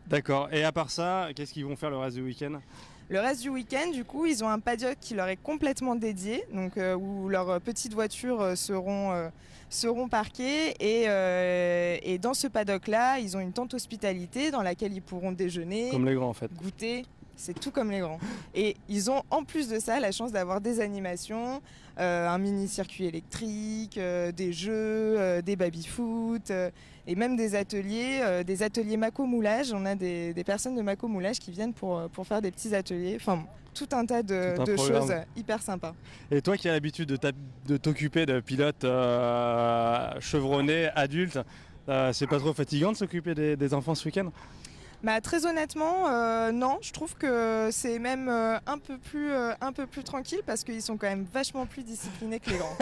D'accord. Et à part ça, qu'est-ce qu'ils vont faire le reste du week-end? Le reste du week-end, du coup, ils ont un paddock qui leur est complètement dédié, donc où leurs petites voitures seront parquées. Et dans ce paddock-là, ils ont une tente hospitalité dans laquelle ils pourront déjeuner, Comme les grands en fait. goûter. C'est tout comme les grands. Et ils ont en plus de ça la chance d'avoir des animations, un mini-circuit électrique, des jeux, des baby-foot et même des ateliers Mako-moulage. On a des personnes de Mako-moulage qui viennent pour faire des petits ateliers. Enfin, tout un tas de programme. choses hyper sympas. Et toi qui as l'habitude de t'occuper de pilotes chevronnés, adultes, c'est pas trop fatigant de s'occuper des enfants ce week-end? Bah, très honnêtement, non, je trouve que c'est même un peu plus tranquille parce qu'ils sont quand même vachement plus disciplinés que les grands.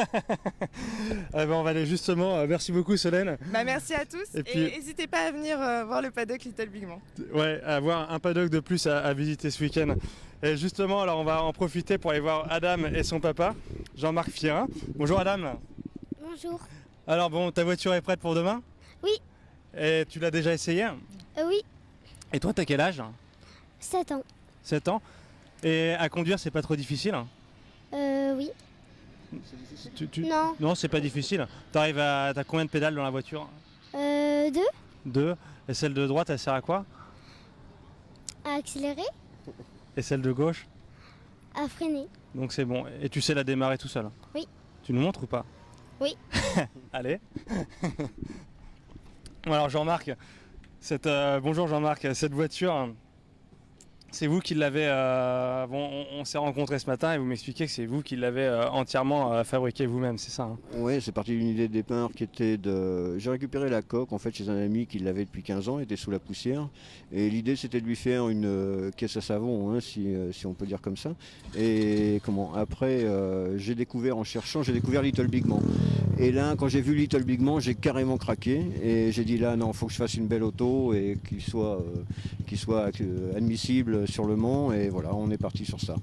Ah ben, on va aller justement, merci beaucoup Solène. Bah, merci à tous Et et puis- n'hésitez pas à venir voir le paddock Little Big Mans. Ouais, avoir un paddock de plus à visiter ce week-end. Et justement, alors on va en profiter pour aller voir Adam et son papa, Jean-Marc Fierin. Bonjour Adam. Bonjour. Alors bon, ta voiture est prête pour demain? Oui. Et tu l'as déjà essayée? Oui, Et toi, t'as quel âge? 7 ans. 7 ans. Et à conduire, c'est pas trop difficile? Oui. Non. Non. C'est pas difficile. T'as combien de pédales dans la voiture? 2. 2. Et celle de droite, elle sert à quoi? À accélérer. Et celle de gauche? À freiner. Donc c'est bon. Et tu sais la démarrer tout seul? Oui. Tu nous montres ou pas? Oui. Allez. Bon, alors Jean-Marc, bonjour Jean-Marc, cette voiture, c'est vous qui l'avez... on s'est rencontrés ce matin et vous m'expliquez que c'est vous qui l'avez entièrement fabriqué vous-même, c'est ça, hein? Oui, c'est parti d'une idée de départ qui était de... J'ai récupéré la coque en fait chez un ami qui l'avait depuis 15 ans, était sous la poussière. Et l'idée c'était de lui faire une caisse à savon, hein, si on peut dire comme ça. Et après, j'ai découvert Little Big Mans. Et là, quand j'ai vu Little Big Mans, j'ai carrément craqué. Et j'ai dit là, non, il faut que je fasse une belle auto et qu'il soit admissible sur le Mans. Et voilà, on est parti sur ça.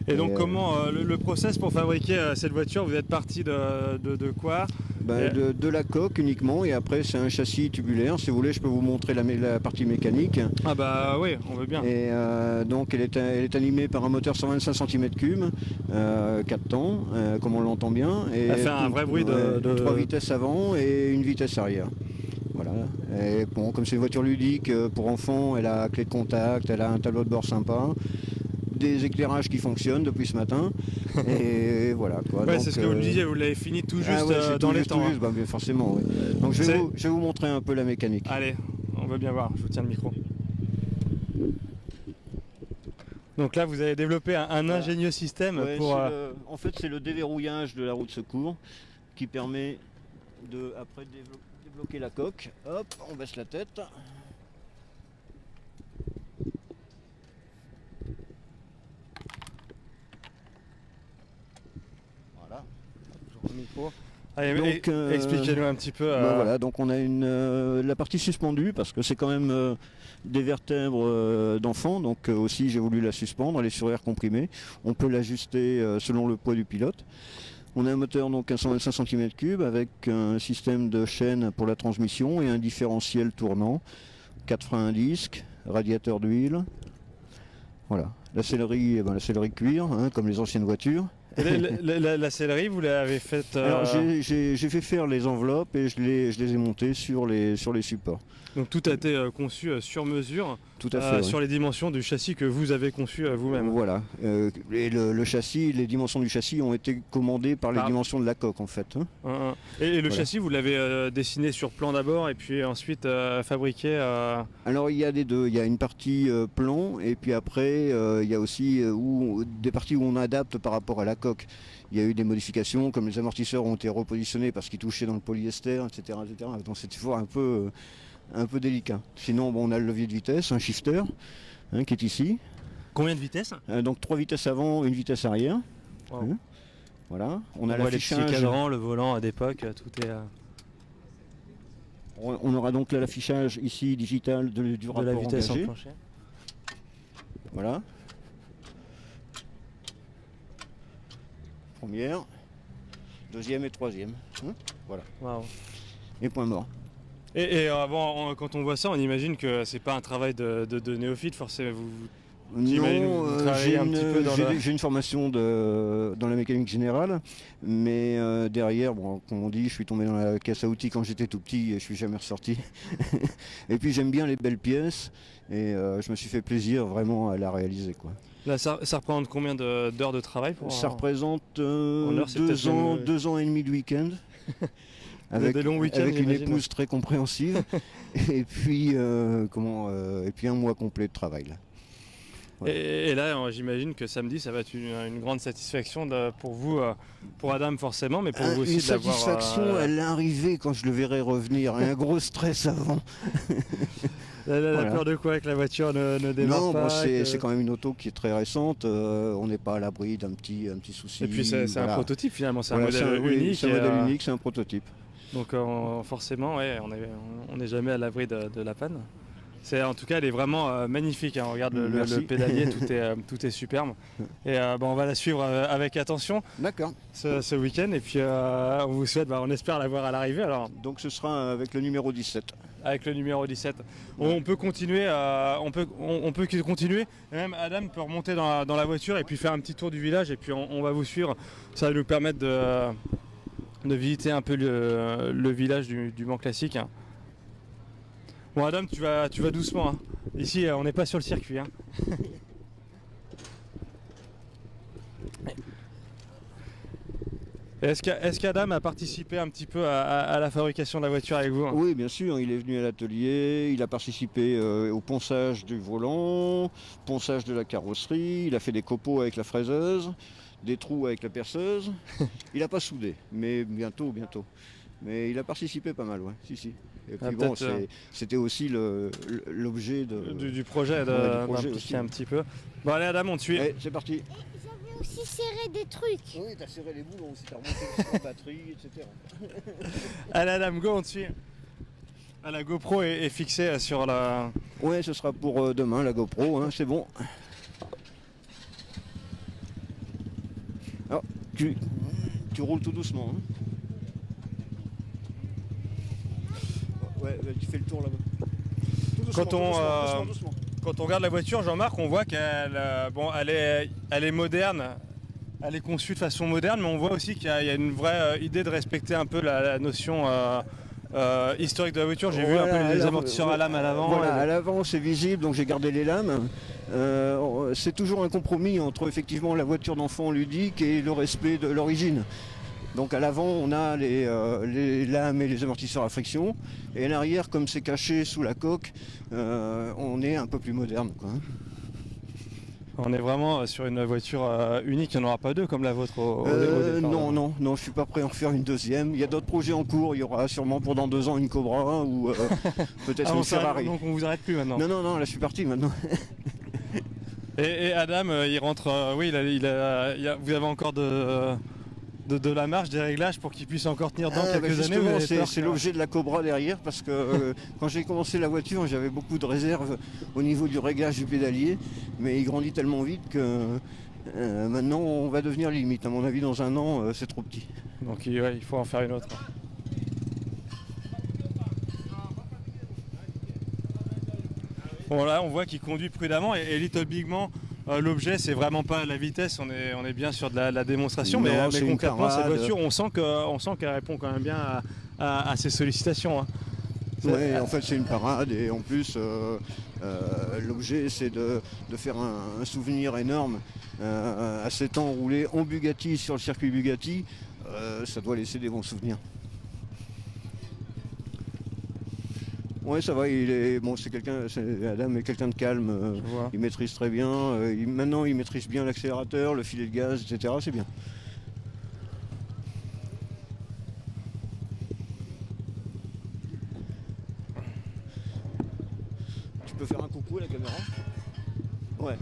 Et donc comment le process pour fabriquer cette voiture, vous êtes parti de quoi? De la coque uniquement, et après c'est un châssis tubulaire. Si vous voulez, je peux vous montrer la partie mécanique. Ah bah oui, on veut bien. Et donc elle est animée par un moteur 125 cm3, 4 temps, comme on l'entend bien. Et Elle fait un vrai bruit de... 3 vitesses avant et une vitesse arrière. Voilà. Et bon, comme c'est une voiture ludique pour enfants, elle a clé de contact, elle a un tableau de bord sympa, des éclairages qui fonctionnent depuis ce matin. Et voilà quoi. Ouais, donc, c'est ce que vous me disiez, vous l'avez fini tout juste c'est dans tout les juste, temps. tout juste, bah, bien forcément. Ouais. Donc je vais vous montrer un peu la mécanique. Allez, on veut bien voir, je vous tiens le micro. Donc là, vous avez développé un ingénieux système Ouais, pour... en fait, c'est le déverrouillage de la roue de secours qui permet de débloquer la coque. Hop, on baisse la tête. Voilà. le micro. Allez, Donc, expliquez-nous un petit peu. Voilà, donc on a la partie suspendue parce que c'est quand même des vertèbres d'enfant, donc aussi j'ai voulu la suspendre, elle est sur air comprimé. On peut l'ajuster selon le poids du pilote. On a un moteur donc à 125 cm3 avec un système de chaîne pour la transmission et un différentiel tournant, 4 freins à disque, radiateur d'huile. Voilà, la sellerie cuir, hein, comme les anciennes voitures. La sellerie, vous l'avez faite Alors j'ai fait faire les enveloppes et je les ai montées sur les supports. donc tout a été conçu sur mesure, Tout à fait. sur les dimensions du châssis que vous avez conçu vous-même. Voilà. Et le châssis, les dimensions du châssis ont été commandées par les Ah. dimensions de la coque en fait. Et le Voilà. châssis, vous l'avez dessiné sur plan d'abord et puis ensuite fabriqué. Alors il y a des deux, il y a une partie plan et puis après il y a aussi des parties où on adapte par rapport à la coque. Il y a eu des modifications comme les amortisseurs ont été repositionnés parce qu'ils touchaient dans le polyester, etc. Donc c'est toujours un peu délicat. Sinon bon, on a le levier de vitesse, un shifter qui est ici. Combien de vitesses? Donc 3 vitesses avant, une vitesse arrière. Wow. Voilà. On a voit les petits l'affichage. cadrans, le volant d'époque, tout est On aura donc là l'affichage ici digital du de rapport la vitesse engagé. enclenchée. Voilà. Première, deuxième et troisième. Voilà. Waouh. Et point mort. Et quand on voit ça, on imagine que c'est pas un travail de néophyte forcément. J'imagine que vous travaillez un petit peu dans j'ai une formation dans la mécanique générale, mais derrière, bon, comme on dit, je suis tombé dans la caisse à outils quand j'étais tout petit et je suis jamais ressorti. Et puis j'aime bien les belles pièces et je me suis fait plaisir vraiment à la réaliser, quoi. Là, ça représente combien d'heures de travail pour Ça représente heure, c'est peut-être 2 ans et demi de week-end. Des longs week-ends, avec une j'imagine. épouse très compréhensive et puis et puis un mois complet de travail là. Et là, j'imagine que samedi, ça va être une grande satisfaction pour vous, pour Adam forcément, mais pour vous aussi Une de l'avoir. satisfaction à l'arrivée quand je le verrai revenir, un gros stress avant. La Voilà. peur de quoi, que la voiture ne démarre Non, pas bon, que- c'est quand même une auto qui est très récente, on n'est pas à l'abri d'un petit souci. Et puis c'est un voilà. prototype finalement, c'est un Voilà, modèle oui, unique. c'est un modèle unique, c'est un prototype. Donc forcément, ouais, on n'est jamais à l'abri de la panne. En tout cas, elle est vraiment magnifique. Hein. On regarde le Merci. pédalier, tout est superbe. Et on va la suivre avec attention D'accord. ce week-end. Et puis on vous souhaite, on espère la voir à l'arrivée. Alors Donc ce sera avec le numéro 17. avec le numéro 17, on peut continuer. On peut continuer. Et même Adam peut remonter dans la voiture et puis faire un petit tour du village. Et puis on va vous suivre. Ça va nous permettre de visiter un peu le village du Mans Classique. Hein. Bon Adam, tu vas doucement. Hein. Ici, on n'est pas sur le circuit. Hein. Est-ce qu'Adam a participé un petit peu à la fabrication de la voiture avec vous? Hein? Oui, bien sûr, il est venu à l'atelier, il a participé au ponçage du volant, ponçage de la carrosserie, il a fait des copeaux avec la fraiseuse, des trous avec la perceuse. Il n'a pas soudé, mais bientôt. Mais il a participé pas mal, ouais. Si. Et puis bon, c'était aussi l'objet du projet d'impliquer un petit peu. Bon allez Adam, on te suit. Allez, c'est parti. J'avais aussi serré des trucs. Oui, t'as serré les boulons aussi, t'as remonté la batterie, etc. Allez Adam, go, on te suit. Ah, la GoPro est fixée sur la... Ouais, ce sera pour demain, la GoPro, hein, c'est bon. Alors, tu roules tout doucement. Hein. Ouais, tu fais le tour là-bas. Tout doucement, doucement. Quand on regarde la voiture, Jean-Marc, on voit qu'elle elle est moderne, elle est conçue de façon moderne, mais on voit aussi qu'il y a une vraie idée de respecter un peu la notion historique de la voiture. J'ai vu un peu les amortisseurs à lame à l'avant. Voilà, à l'avant c'est visible, donc j'ai gardé les lames. C'est toujours un compromis entre effectivement la voiture d'enfant ludique et le respect de l'origine. Donc à l'avant on a les lames et les amortisseurs à friction, et à l'arrière comme c'est caché sous la coque, on est un peu plus moderne, quoi. On est vraiment sur une voiture unique, il n'y en aura pas deux comme la vôtre au départ. Non, je ne suis pas prêt à en faire une deuxième. Il y a d'autres projets en cours, il y aura sûrement pour dans 2 ans une Cobra ou peut-être une Ferrari. Donc on vous arrête plus maintenant. Non, là je suis parti maintenant. Et Adam, il rentre, vous avez encore de la marge, des réglages pour qu'il puisse encore tenir dans quelques années. Justement, c'est l'objet de la Cobra derrière, parce que quand j'ai commencé la voiture, j'avais beaucoup de réserves au niveau du réglage du pédalier, mais il grandit tellement vite que maintenant on va devenir limite. À mon avis, dans 1 an, c'est trop petit. Donc il faut en faire une autre. Bon là, on voit qu'il conduit prudemment et Little Big Man L'objet, c'est vraiment pas la vitesse, on est bien sur de la démonstration, Non, mais c'est une concrètement, cette parade. voiture, on sent qu'elle répond quand même bien à ces sollicitations, hein. Ouais, en fait c'est une parade et en plus l'objet c'est de faire un souvenir énorme. À 7 ans rouler en Bugatti sur le circuit Bugatti, ça doit laisser des bons souvenirs. Ouais, ça va, Adam est quelqu'un de calme, Je vois. il maîtrise très bien, maintenant il maîtrise bien l'accélérateur, le filet de gaz, etc. C'est bien. Tu peux faire un coucou à la caméra? Ouais.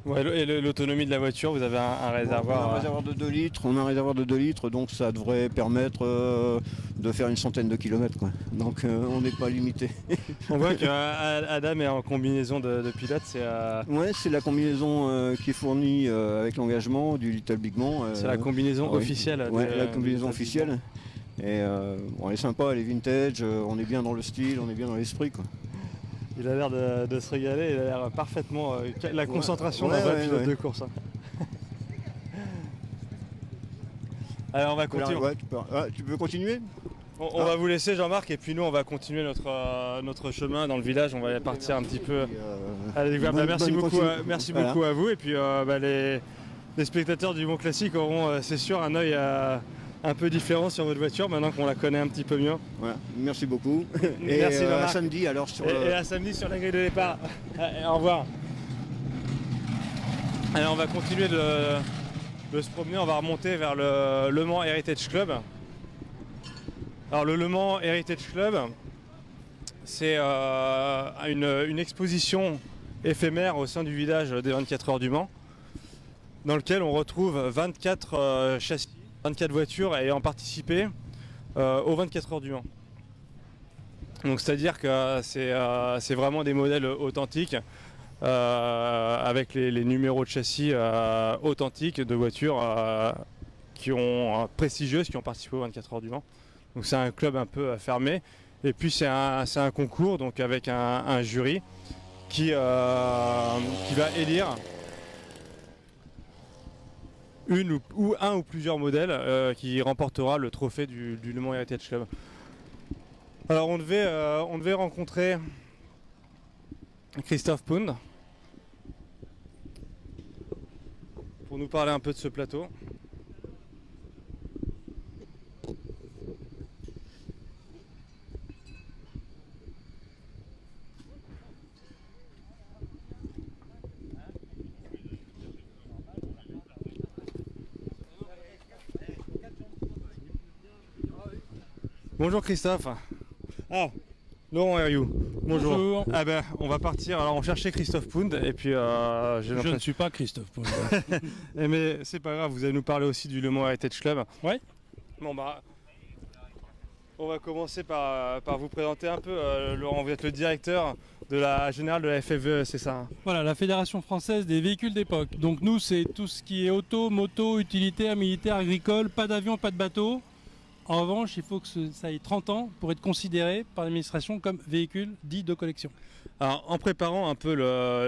Ouais, et l'autonomie de la voiture, vous avez un On a réservoir. un réservoir de 2 litres, donc ça devrait permettre de faire une centaine de kilomètres, quoi. Donc on n'est pas limité. On voit que Adam est en combinaison de pilote, Ouais, c'est la combinaison qui est fournie avec l'engagement du Little Big Man. c'est la combinaison oui. officielle. Ouais, la combinaison officielle. Et bon, elle est sympa, elle est vintage, on est bien dans le style, on est bien dans l'esprit, quoi. Il a l'air de se régaler, il a l'air parfaitement la concentration d'un vrai pilote de course, hein. Alors on va continuer. Ouais, tu peux continuer? On va vous laisser Jean-Marc et puis nous on va continuer notre chemin dans le village, on va partir un petit peu à la découverte. Merci beaucoup à vous et puis les spectateurs du Mont Classique auront c'est sûr un œil un peu différent sur votre voiture maintenant qu'on la connaît un petit peu mieux. Voilà, merci beaucoup. Et Merci, à Jean-Marc. samedi alors sur Et à samedi sur la grille de départ. Au revoir. Alors on va continuer de se promener, on va remonter vers le Le Mans Heritage Club. Alors le Le Mans Heritage Club, c'est une exposition éphémère au sein du village des 24 heures du Mans, dans lequel on retrouve 24 châssis, 24 voitures ayant participé aux 24 heures du Mans. Donc c'est-à-dire que c'est vraiment des modèles authentiques avec les numéros de châssis authentiques de voitures prestigieuses qui ont participé aux 24 heures du Mans. Donc c'est un club un peu fermé. Et puis c'est un concours donc avec un jury qui va élire un ou plusieurs modèles qui remportera le trophée du Le Mans Heritage Club. Alors on devait rencontrer Christophe Pound pour nous parler un peu de ce plateau. Bonjour Christophe. Ah, Laurent Herriou. Bonjour. Bonjour. Ah ben, on va partir. Alors on cherchait Christophe Pound et puis Je ne suis pas Christophe Pound. mais c'est pas grave, vous allez nous parler aussi du Le Mans Heritage Club. Ouais. Bon bah, on va commencer par vous présenter un peu. Laurent, vous êtes le directeur de la générale de la FFVE, c'est ça, hein? Voilà, la Fédération française des véhicules d'époque. Donc nous, c'est tout ce qui est auto, moto, utilitaire, militaire, agricole, pas d'avion, pas de bateau. En revanche, il faut que ça ait 30 ans pour être considéré par l'administration comme véhicule dit de collection. Alors, en préparant un peu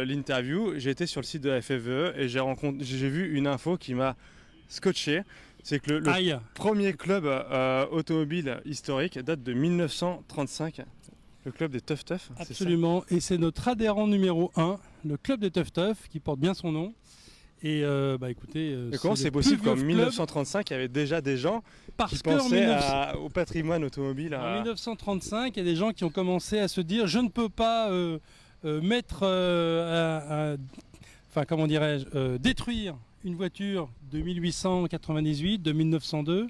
l'interview, j'ai été sur le site de la FFVE et j'ai vu une info qui m'a scotché. C'est que le premier club automobile historique date de 1935, le club des Teuf Teuf. Absolument, et c'est notre adhérent numéro 1, le club des Teuf Teuf, qui porte bien son nom. Et écoutez, et comment c'est possible qu'en 1935, il y avait déjà des gens qui pensaient au patrimoine automobile En 1935, il y a des gens qui ont commencé à se dire je ne peux pas détruire une voiture de 1898, de 1902.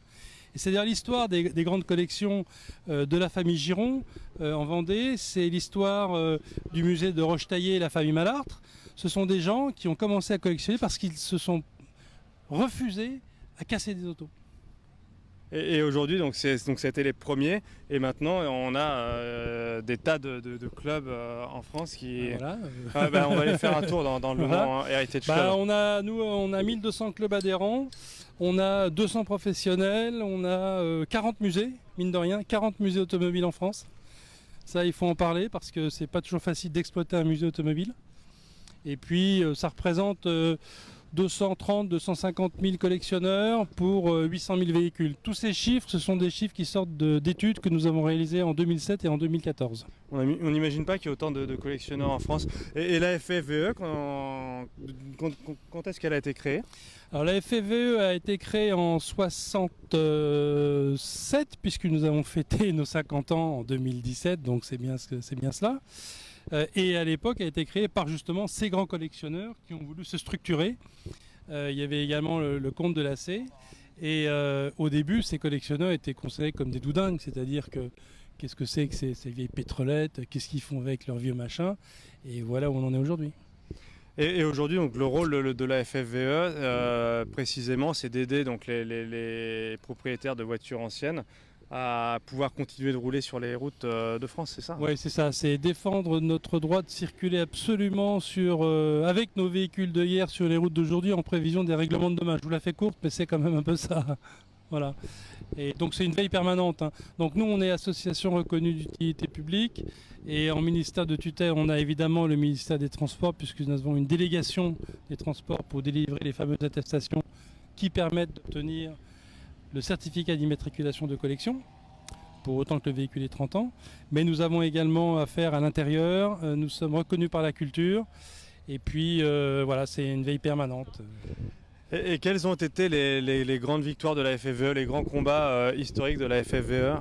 Et c'est-à-dire l'histoire des grandes collections de la famille Giron en Vendée, c'est l'histoire du musée de Rochetaillé et la famille Malartre. Ce sont des gens qui ont commencé à collectionner parce qu'ils se sont refusés à casser des autos. Et aujourd'hui, donc c'était les premiers, et maintenant on a des tas de clubs en France qui. Voilà. On va aller faire un tour dans le Voilà. Mans Heritage Club. On a 1200 clubs adhérents, on a 200 professionnels, on a 40 musées, mine de rien, 40 musées automobiles en France. Ça, il faut en parler parce que c'est pas toujours facile d'exploiter un musée automobile. Et puis, ça représente 250 000 collectionneurs pour 800 000 véhicules. Tous ces chiffres, ce sont des chiffres qui sortent d'études que nous avons réalisées en 2007 et en 2014. On n'imagine pas qu'il y ait autant de collectionneurs en France. Et la FFVE, quand est-ce qu'elle a été créée? Alors la FFVE a été créée en 67, puisque nous avons fêté nos 50 ans en 2017, donc c'est bien cela. Et à l'époque a été créée par justement ces grands collectionneurs qui ont voulu se structurer. Il y avait également le compte de l'AC. Et au début, ces collectionneurs étaient considérés comme des doudingues, c'est-à-dire que qu'est-ce que c'est que ces vieilles pétrolettes, qu'est-ce qu'ils font avec leurs vieux machins, et voilà où on en est aujourd'hui. Et aujourd'hui, donc, le rôle de la FFVE, précisément, c'est d'aider donc, les propriétaires de voitures anciennes à pouvoir continuer de rouler sur les routes de France, c'est ça? Oui, c'est ça, c'est défendre notre droit de circuler absolument avec nos véhicules de hier sur les routes d'aujourd'hui en prévision des règlements de dommages. Je vous la fais courte, mais c'est quand même un peu ça. Voilà. Et donc c'est une veille permanente. Donc nous, on est association reconnue d'utilité publique, et en ministère de tutelle, on a évidemment le ministère des Transports, puisque nous avons une délégation des Transports pour délivrer les fameuses attestations qui permettent d'obtenir le certificat d'immatriculation de collection, pour autant que le véhicule ait 30 ans. Mais nous avons également affaire à l'intérieur, nous sommes reconnus par la culture, et puis voilà, c'est une veille permanente. Et quelles ont été les grandes victoires de la FFVE, les grands combats historiques de la FFVE?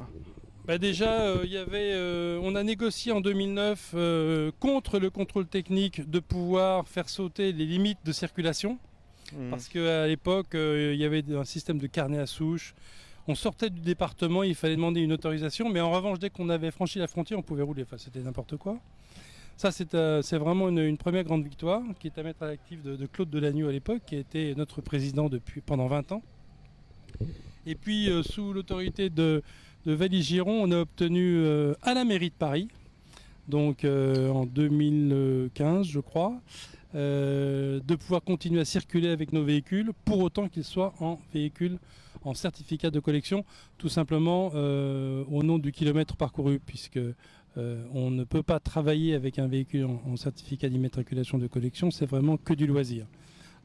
Déjà, on a négocié en 2009 contre le contrôle technique de pouvoir faire sauter les limites de circulation. Parce qu'à l'époque, il y avait un système de carnet à souche. On sortait du département, il fallait demander une autorisation. Mais en revanche, dès qu'on avait franchi la frontière, on pouvait rouler. Enfin, c'était n'importe quoi. Ça, c'est vraiment une première grande victoire qui est à mettre à l'actif de Claude Delagneau à l'époque, qui a été notre président pendant 20 ans. Et puis, sous l'autorité de Valis Giron, on a obtenu à la mairie de Paris, donc en 2015, je crois, de pouvoir continuer à circuler avec nos véhicules, pour autant qu'ils soient en véhicule en certificat de collection, tout simplement au nom du kilomètre parcouru, puisque on ne peut pas travailler avec un véhicule en certificat d'immatriculation de collection, c'est vraiment que du loisir.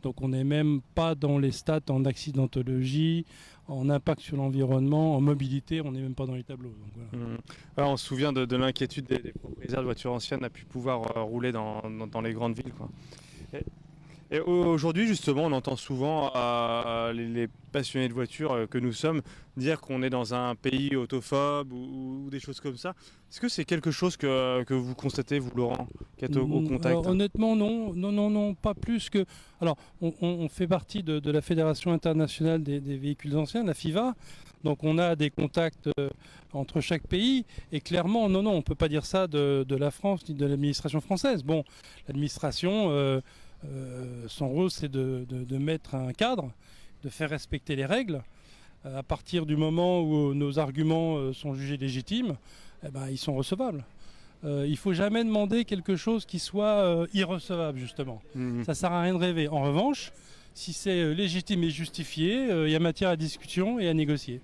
Donc on n'est même pas dans les stats en accidentologie, en impact sur l'environnement, en mobilité, on n'est même pas dans les tableaux. Donc voilà. Alors, on se souvient de l'inquiétude des propriétaires de voitures anciennes à pu pouvoir rouler dans les grandes villes, quoi. Et aujourd'hui, justement, on entend souvent les passionnés de voitures que nous sommes dire qu'on est dans un pays autophobe ou des choses comme ça. Est-ce que c'est quelque chose que vous constatez, vous, Laurent, qui êtes au contact? Alors, honnêtement, non, pas plus que... Alors, on fait partie de la Fédération internationale des véhicules anciens, la FIVA. Donc, on a des contacts entre chaque pays. Et clairement, non, on ne peut pas dire ça de la France ni de l'administration française. Bon, l'administration... son rôle, c'est de mettre un cadre, de faire respecter les règles. À partir du moment où nos arguments sont jugés légitimes, ils sont recevables. Il ne faut jamais demander quelque chose qui soit irrecevable, justement. Ça ne sert à rien de rêver. En revanche, si c'est légitime et justifié, il y a matière à discussion et à négocier.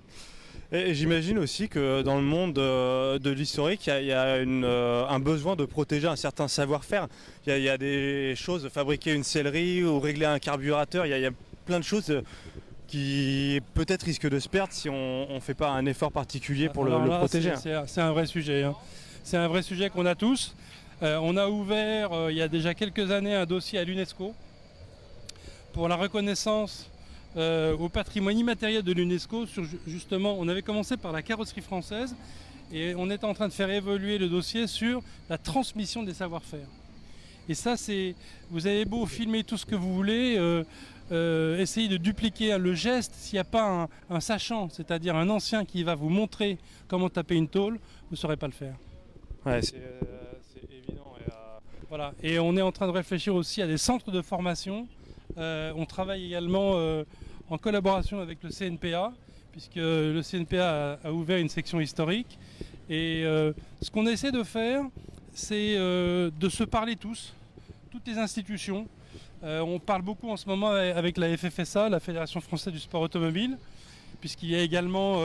Et j'imagine aussi que dans le monde de l'historique, il y a un besoin de protéger un certain savoir-faire. Il y a des choses, fabriquer une sellerie ou régler un carburateur, il y a plein de choses qui peut-être risquent de se perdre si on ne fait pas un effort particulier pour le protéger. C'est un vrai sujet. C'est un vrai sujet qu'on a tous. On a ouvert il y a déjà quelques années un dossier à l'UNESCO pour la reconnaissance au patrimoine immatériel de l'UNESCO. Justement, on avait commencé par la carrosserie française et on est en train de faire évoluer le dossier sur la transmission des savoir-faire. Et ça, vous avez beau filmer tout ce que vous voulez, essayer de dupliquer le geste, s'il n'y a pas un sachant, c'est-à-dire un ancien qui va vous montrer comment taper une tôle, vous ne saurez pas le faire. Ouais, c'est évident. Voilà. Et on est en train de réfléchir aussi à des centres de formation. On travaille également en collaboration avec le CNPA, puisque le CNPA a ouvert une section historique. Et ce qu'on essaie de faire, c'est de se parler tous, toutes les institutions. On parle beaucoup en ce moment avec la FFSA, la Fédération Française du Sport Automobile, puisqu'il y a également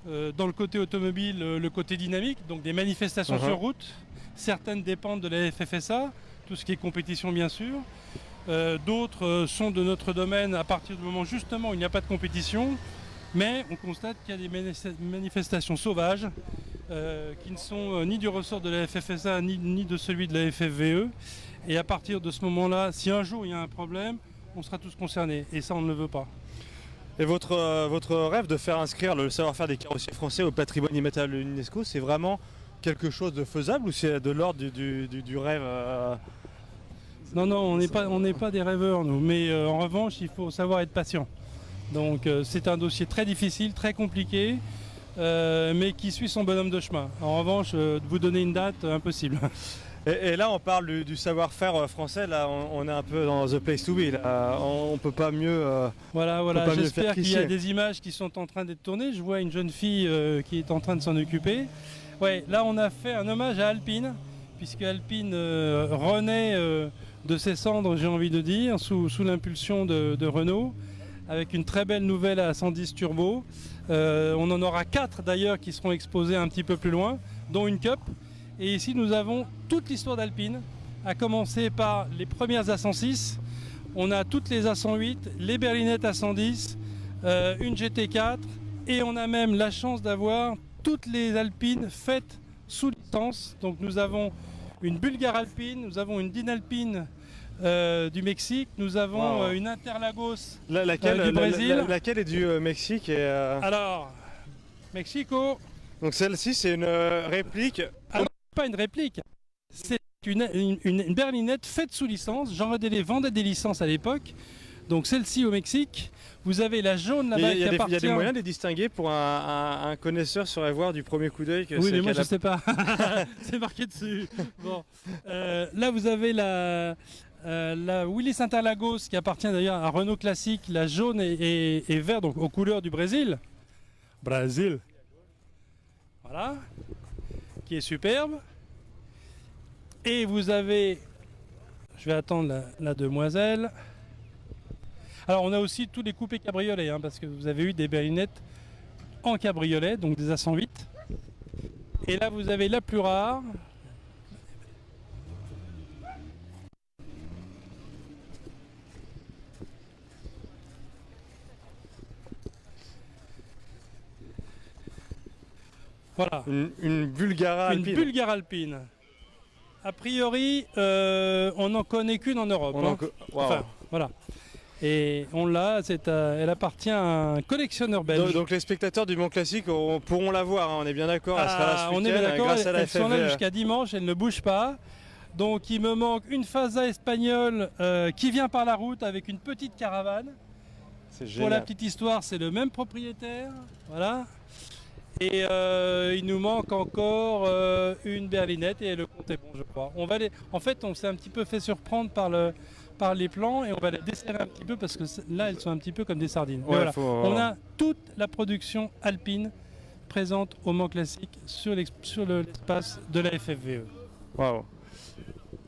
dans le côté automobile le côté dynamique, donc des manifestations sur route. Certaines dépendent de la FFSA, tout ce qui est compétition bien sûr. D'autres sont de notre domaine à partir du moment justement où il n'y a pas de compétition. Mais on constate qu'il y a des manifestations sauvages qui ne sont ni du ressort de la FFSA ni de celui de la FFVE. Et à partir de ce moment-là, si un jour il y a un problème, on sera tous concernés. Et ça, on ne le veut pas. Et votre rêve de faire inscrire le savoir-faire des carrossiers français au patrimoine immatériel de l'UNESCO, c'est vraiment quelque chose de faisable ou c'est de l'ordre du rêve Non, on n'est pas des rêveurs, nous. Mais en revanche, il faut savoir être patient. Donc c'est un dossier très difficile, très compliqué, mais qui suit son bonhomme de chemin. En revanche, de vous donner une date, impossible. Et là, on parle du savoir-faire français. Là, on est un peu dans the place to be. Là. On peut pas mieux. Voilà. J'espère qu'il y a des images qui sont en train d'être tournées. Je vois une jeune fille qui est en train de s'en occuper. Ouais, là, on a fait un hommage à Alpine, puisque Alpine renaît de ses cendres, j'ai envie de dire, sous l'impulsion de Renault, avec une très belle nouvelle à 110 turbo. On en aura 4 d'ailleurs qui seront exposés un petit peu plus loin, dont une Cup. Et ici, nous avons toute l'histoire d'Alpine, à commencer par les premières A106. On a toutes les A108, les berlinettes A110, une GT4, et on a même la chance d'avoir toutes les Alpines faites sous licence. Donc nous avons une Bulgare Alpine, nous avons une Dinalpine du Mexique, nous avons une Interlagos du Brésil. Laquelle est du Mexique Alors, Mexico. Donc celle-ci, c'est une réplique. Pas une réplique, c'est une berlinette faite sous licence. Jean Redélé vendait des licences à l'époque. Donc celle-ci au Mexique. Vous avez la jaune là-bas qui appartient... Il y a des moyens de les distinguer pour un connaisseur saurait voir du premier coup d'œil que oui, mais moi je sais pas. C'est marqué dessus. Bon. Là vous avez la Willys Interlagos qui appartient d'ailleurs à Renault Classique, la jaune et vert, donc aux couleurs du Brésil. Brésil. Voilà. Qui est superbe. Et vous avez, je vais attendre la demoiselle. Alors on a aussi tous les coupés cabriolets, hein, parce que vous avez eu des berlinettes en cabriolet, donc des A108. Et là vous avez la plus rare. Voilà. Une Bulgare Alpine. Une Bulgare Alpine. A priori, on n'en connaît qu'une en Europe. Enfin, voilà. Et on l'a, elle appartient à un collectionneur belge. Donc les spectateurs du Mans Classique pourront la voir, hein, on est bien d'accord. On est bien d'accord, elles sont là jusqu'à dimanche, elles ne bougent pas. Donc il me manque une Fasa espagnole qui vient par la route avec une petite caravane. Pour la petite histoire, c'est le même propriétaire. Voilà. Et il nous manque encore une berlinette et le compte est bon, je crois. En fait, on s'est un petit peu fait surprendre par les plans et on va les desserrer un petit peu parce que là, elles sont un petit peu comme des sardines. Ouais, voilà. On a toute la production alpine présente au Mans Classique sur l'espace de la FFVE. Waouh.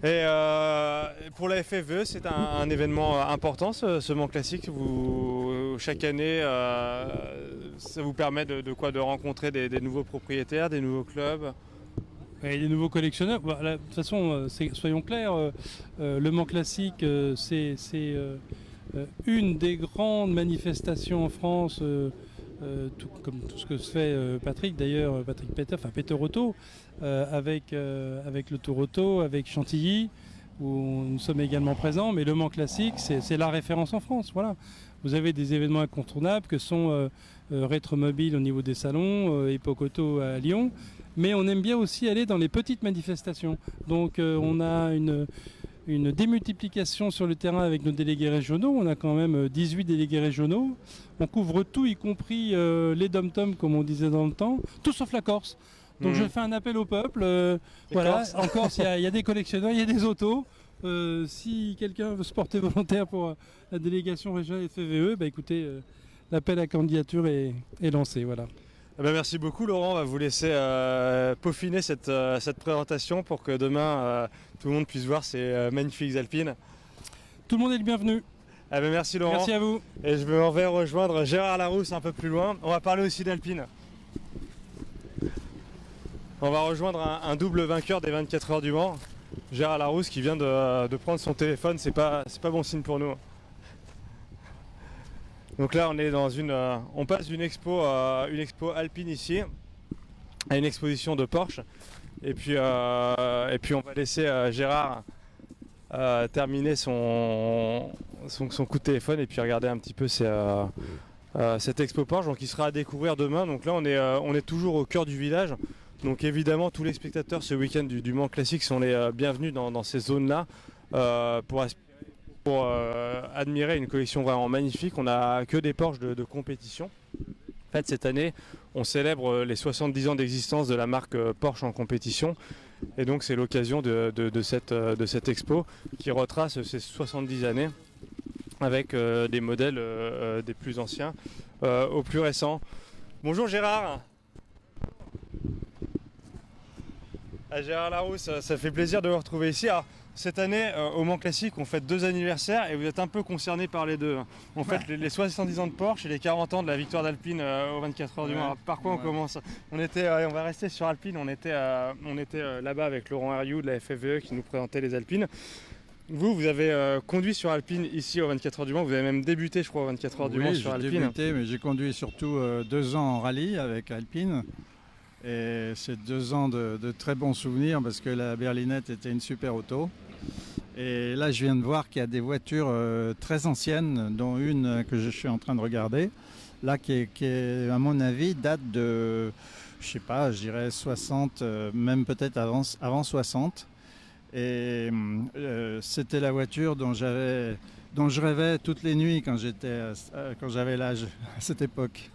Et pour la FFVE, c'est un événement important ce Mans Classique. Chaque année, ça vous permet de rencontrer des nouveaux propriétaires, des nouveaux clubs. Et des nouveaux collectionneurs. Bah, de toute façon, soyons clairs, le Mans Classique, c'est une des grandes manifestations en France, comme tout ce que se fait Patrick d'ailleurs, Patrick Peter, enfin Peter Auto, avec le Tour Auto, avec Chantilly, où nous sommes également présents. Mais le Mans Classique, c'est la référence en France. Voilà. Vous avez des événements incontournables que sont Rétromobile au niveau des salons, Epoch Auto à Lyon. Mais on aime bien aussi aller dans les petites manifestations. Donc on a une démultiplication sur le terrain avec nos délégués régionaux. On a quand même 18 délégués régionaux. On couvre tout, y compris les dom-toms, comme on disait dans le temps, tout sauf la Corse. Donc je fais un appel au peuple. Voilà, en Corse, il y a des collectionneurs, il y a des autos. Si quelqu'un veut se porter volontaire pour la délégation régionale FFVE, bah écoutez, l'appel à candidature est lancé. Voilà. Eh ben, merci beaucoup Laurent, on va vous laisser peaufiner cette présentation pour que demain tout le monde puisse voir ces magnifiques alpines. Tout le monde est le bienvenu. Eh ben, merci Laurent. Merci à vous. Et je m'en vais rejoindre Gérard Larousse un peu plus loin. On va parler aussi d'alpine. On va rejoindre un double vainqueur des 24 heures du Mans, Gérard Larousse qui vient de prendre son téléphone, c'est pas bon signe pour nous. Donc là on passe d'une expo alpine ici à une exposition de Porsche et puis on va laisser Gérard terminer son coup de téléphone et puis regarder un petit peu cette expo Porsche donc, qui sera à découvrir demain. Donc là on est toujours au cœur du village. Donc évidemment tous les spectateurs ce week-end du Mans Classique sont les bienvenus dans ces zones-là pour admirer une collection vraiment magnifique. On n'a que des Porsche de compétition. En fait cette année on célèbre les 70 ans d'existence de la marque Porsche en compétition et donc c'est l'occasion de cette expo qui retrace ces 70 années avec des modèles des plus anciens aux plus récents. Bonjour Gérard. Gérard Larousse, ça fait plaisir de vous retrouver ici. Alors, cette année, au Mans Classique, on fête 2 anniversaires et vous êtes un peu concerné par les deux. On fête les 70 ans de Porsche et les 40 ans de la victoire d'Alpine aux 24 heures du Mans. Alors, par quoi on commence? On va rester sur Alpine, on était là-bas avec Laurent Herriou de la FFVE qui nous présentait les Alpines. Vous avez conduit sur Alpine ici aux 24 heures du Mans, vous avez même débuté je crois aux 24 heures du Mans sur Alpine. J'ai débuté, mais j'ai conduit surtout 2 ans en rallye avec Alpine. Et c'est 2 ans de très bons souvenirs parce que la berlinette était une super auto. Et là, je viens de voir qu'il y a des voitures très anciennes, dont une que je suis en train de regarder, là qui à mon avis, date de, je sais pas, je dirais 60, même peut-être avant 60. Et c'était la voiture dont je rêvais toutes les nuits quand j'avais l'âge à cette époque.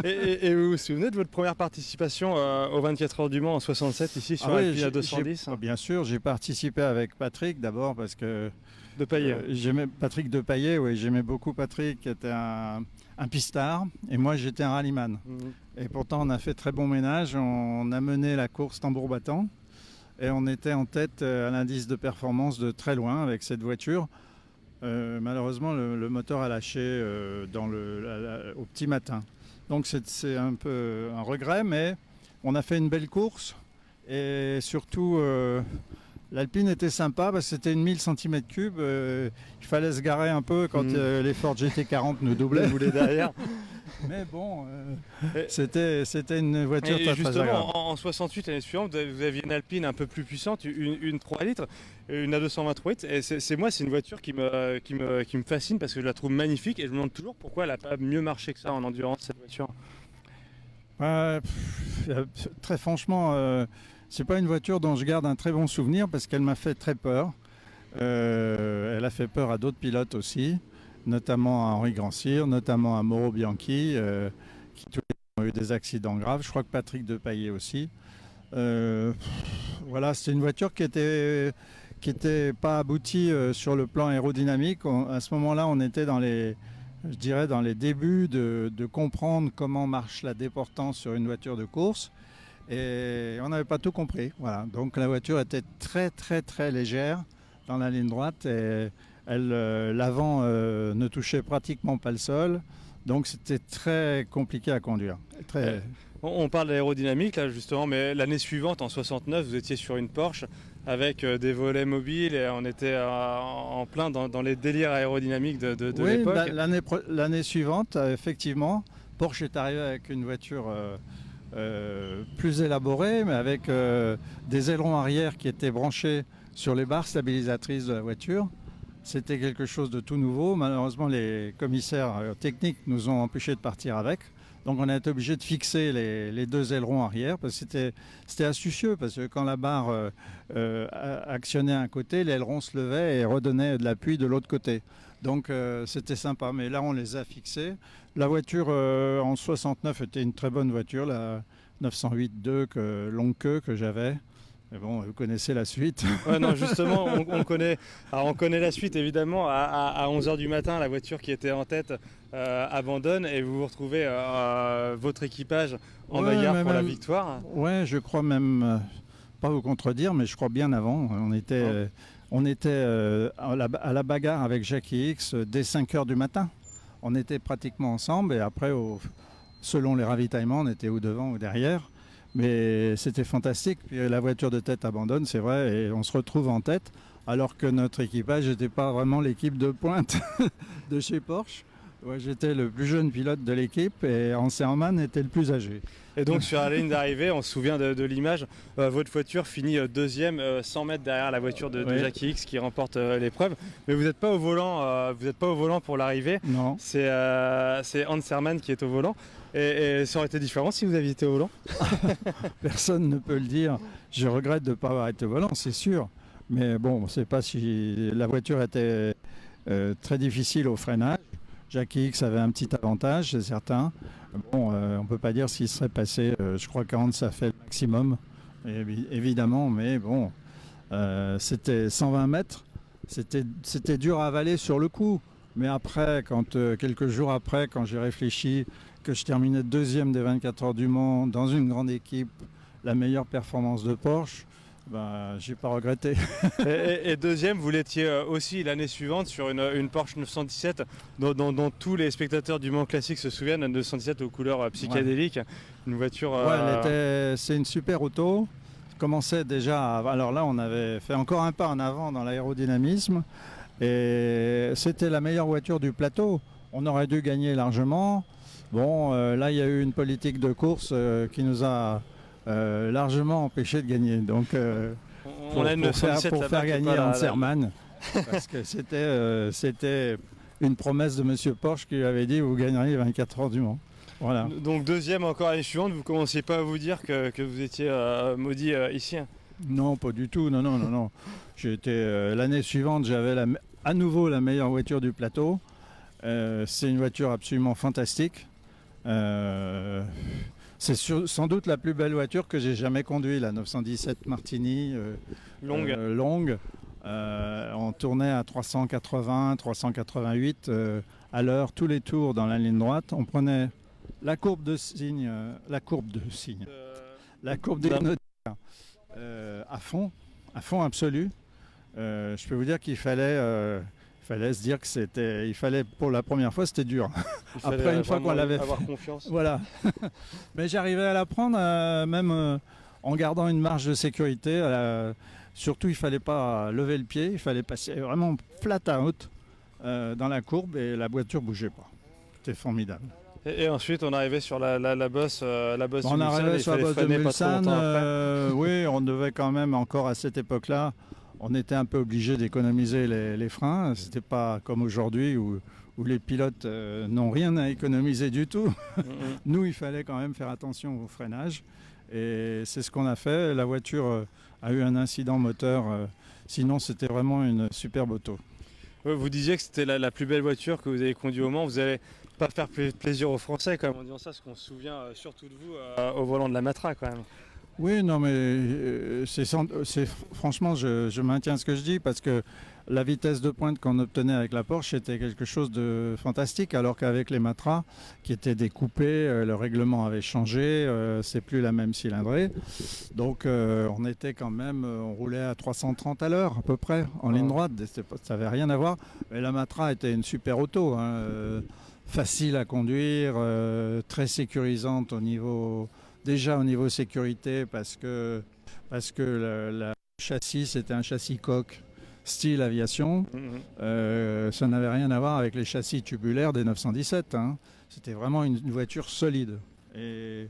et vous vous souvenez de votre première participation aux 24 heures du Mans en 67 ici sur Alpine à 210? Bien sûr, j'ai participé avec Patrick d'abord parce que Depailler. J'aimais Patrick Depailler, oui, j'aimais beaucoup Patrick qui était un pistard et moi j'étais un rallyman. Et pourtant on a fait très bon ménage, on a mené la course tambour battant et on était en tête à l'indice de performance de très loin avec cette voiture. Malheureusement, le moteur a lâché au petit matin. Donc c'est un peu un regret, mais on a fait une belle course. Et surtout, l'Alpine était sympa parce que c'était une 1000 cm3. Il fallait se garer un peu quand les Ford GT40 nous doublaient. Vous voulez derrière. Mais bon, c'était une voiture très agréable. En 68, l'année suivante, vous aviez une Alpine un peu plus puissante, une 3 litres, une à 223 litres. Et c'est une voiture qui me fascine parce que je la trouve magnifique. Et je me demande toujours pourquoi elle n'a pas mieux marché que ça en endurance, cette voiture. Très franchement, c'est pas une voiture dont je garde un très bon souvenir parce qu'elle m'a fait très peur. Elle a fait peur à d'autres pilotes aussi, notamment à Henri Grand-Cyr, notamment à Mauro Bianchi, qui tous les deux ont eu des accidents graves. Je crois que Patrick Depailler aussi. Voilà, c'était une voiture qui était pas aboutie sur le plan aérodynamique. À ce moment-là, on était dans les débuts de comprendre comment marche la déportance sur une voiture de course. Et on n'avait pas tout compris. Voilà. Donc la voiture était très très très légère dans la ligne droite et l'avant ne touchait pratiquement pas le sol. Donc c'était très compliqué à conduire. On parle d'aérodynamique là justement, mais l'année suivante, en 69, vous étiez sur une Porsche avec des volets mobiles et on était en plein dans les délires aérodynamiques de l'époque. L'année suivante, effectivement, Porsche est arrivé avec une voiture plus élaborée, mais avec des ailerons arrière qui étaient branchés sur les barres stabilisatrices de la voiture. C'était quelque chose de tout nouveau. Malheureusement, les commissaires techniques nous ont empêchés de partir avec. Donc on a été obligé de fixer les 2 ailerons arrière parce que c'était astucieux parce que quand la barre actionnait un côté, l'aileron se levait et redonnait de l'appui de l'autre côté. Donc c'était sympa, mais là on les a fixés. La voiture en 69 était une très bonne voiture, la 908-2 longue queue que j'avais. Mais bon, vous connaissez la suite. Ouais, non, justement, on connaît la suite évidemment. À 11h du matin, la voiture qui était en tête abandonne et vous vous retrouvez votre équipage en bagarre pour la victoire. Ouais, je crois même, pas vous contredire, mais je crois bien avant. On était à la bagarre avec Jackie X dès 5h du matin. On était pratiquement ensemble et après, selon les ravitaillements, on était ou devant ou derrière. Mais c'était fantastique. Puis la voiture de tête abandonne, c'est vrai, et on se retrouve en tête, alors que notre équipage n'était pas vraiment l'équipe de pointe de chez Porsche. Ouais, j'étais le plus jeune pilote de l'équipe et Hans Hermann était le plus âgé. Et donc sur la ligne d'arrivée, on se souvient de l'image, votre voiture finit deuxième, 100 mètres derrière la voiture de Jackie X qui remporte l'épreuve. Mais vous n'êtes pas au volant, pour l'arrivée. Non. C'est Hans Hermann qui est au volant. Et ça aurait été différent si vous aviez été au volant? Personne ne peut le dire. Je regrette de ne pas avoir été au volant, c'est sûr. Mais bon, on ne sait pas si la voiture était très difficile au freinage. Jackie X avait un petit avantage, c'est certain. Bon, on ne peut pas dire ce qui serait passé. Je crois qu'Hans a fait le maximum, évidemment. Mais bon, c'était 120 mètres. C'était dur à avaler sur le coup. Mais après, quelques jours après, quand j'ai réfléchi que je terminais deuxième des 24 heures du Mans dans une grande équipe, la meilleure performance de Porsche, j'ai pas regretté. et deuxième, vous l'étiez aussi l'année suivante sur une Porsche 917 dont tous les spectateurs du Mans Classique se souviennent, une 917 aux couleurs psychédéliques, une voiture... c'est une super auto. Commençait déjà alors là, on avait fait encore un pas en avant dans l'aérodynamisme et c'était la meilleure voiture du plateau. On aurait dû gagner largement. Bon, là, il y a eu une politique de course qui nous a largement empêché de gagner. Donc, pour faire gagner Hans Hermann, parce que c'était une promesse de Monsieur Porsche qui lui avait dit vous gagnerez les 24 heures du Mans. Voilà. Donc deuxième encore l'année suivante, vous ne commenciez pas à vous dire que vous étiez maudit ici? Non, pas du tout. Non. L'année suivante, j'avais à nouveau la meilleure voiture du plateau. C'est une voiture absolument fantastique. C'est sans doute la plus belle voiture que j'ai jamais conduite, la 917 Martini longue. On tournait à 380, 388 à l'heure, tous les tours dans la ligne droite. On prenait la courbe des nodières à fond absolu. Je peux vous dire qu'il fallait se dire que pour la première fois, c'était dur. Après, une fois qu'on l'avait fait, confiance. Voilà. Mais j'arrivais à la prendre, même en gardant une marge de sécurité. Surtout, il ne fallait pas lever le pied, il fallait passer vraiment flat out dans la courbe et la voiture ne bougeait pas. C'était formidable. Et ensuite, on arrivait sur la bosse on du arrivait sur la bosse de Mulsanne. Oui, on devait quand même encore à cette époque-là. On était un peu obligé d'économiser les freins. C'était pas comme aujourd'hui où les pilotes n'ont rien à économiser du tout. Nous, il fallait quand même faire attention au freinage. Et c'est ce qu'on a fait. La voiture a eu un incident moteur. Sinon, c'était vraiment une superbe auto. Vous disiez que c'était la plus belle voiture que vous avez conduite au Mans. Vous n'allez pas faire plaisir aux Français quand même en disant ça, parce qu'on se souvient surtout de vous au volant de la Matra quand même. Oui, non, mais franchement, je maintiens ce que je dis parce que la vitesse de pointe qu'on obtenait avec la Porsche était quelque chose de fantastique, alors qu'avec les Matra, qui étaient découpés, le règlement avait changé, c'est plus la même cylindrée. Donc, on était quand même, on roulait à 330 à l'heure à peu près en ligne droite. Ça n'avait rien à voir. Mais la Matra était une super auto, hein, facile à conduire, très sécurisante au niveau sécurité parce que le châssis c'était un châssis coque style aviation. Ça n'avait rien à voir avec les châssis tubulaires des 917. Hein. C'était vraiment une voiture solide. Et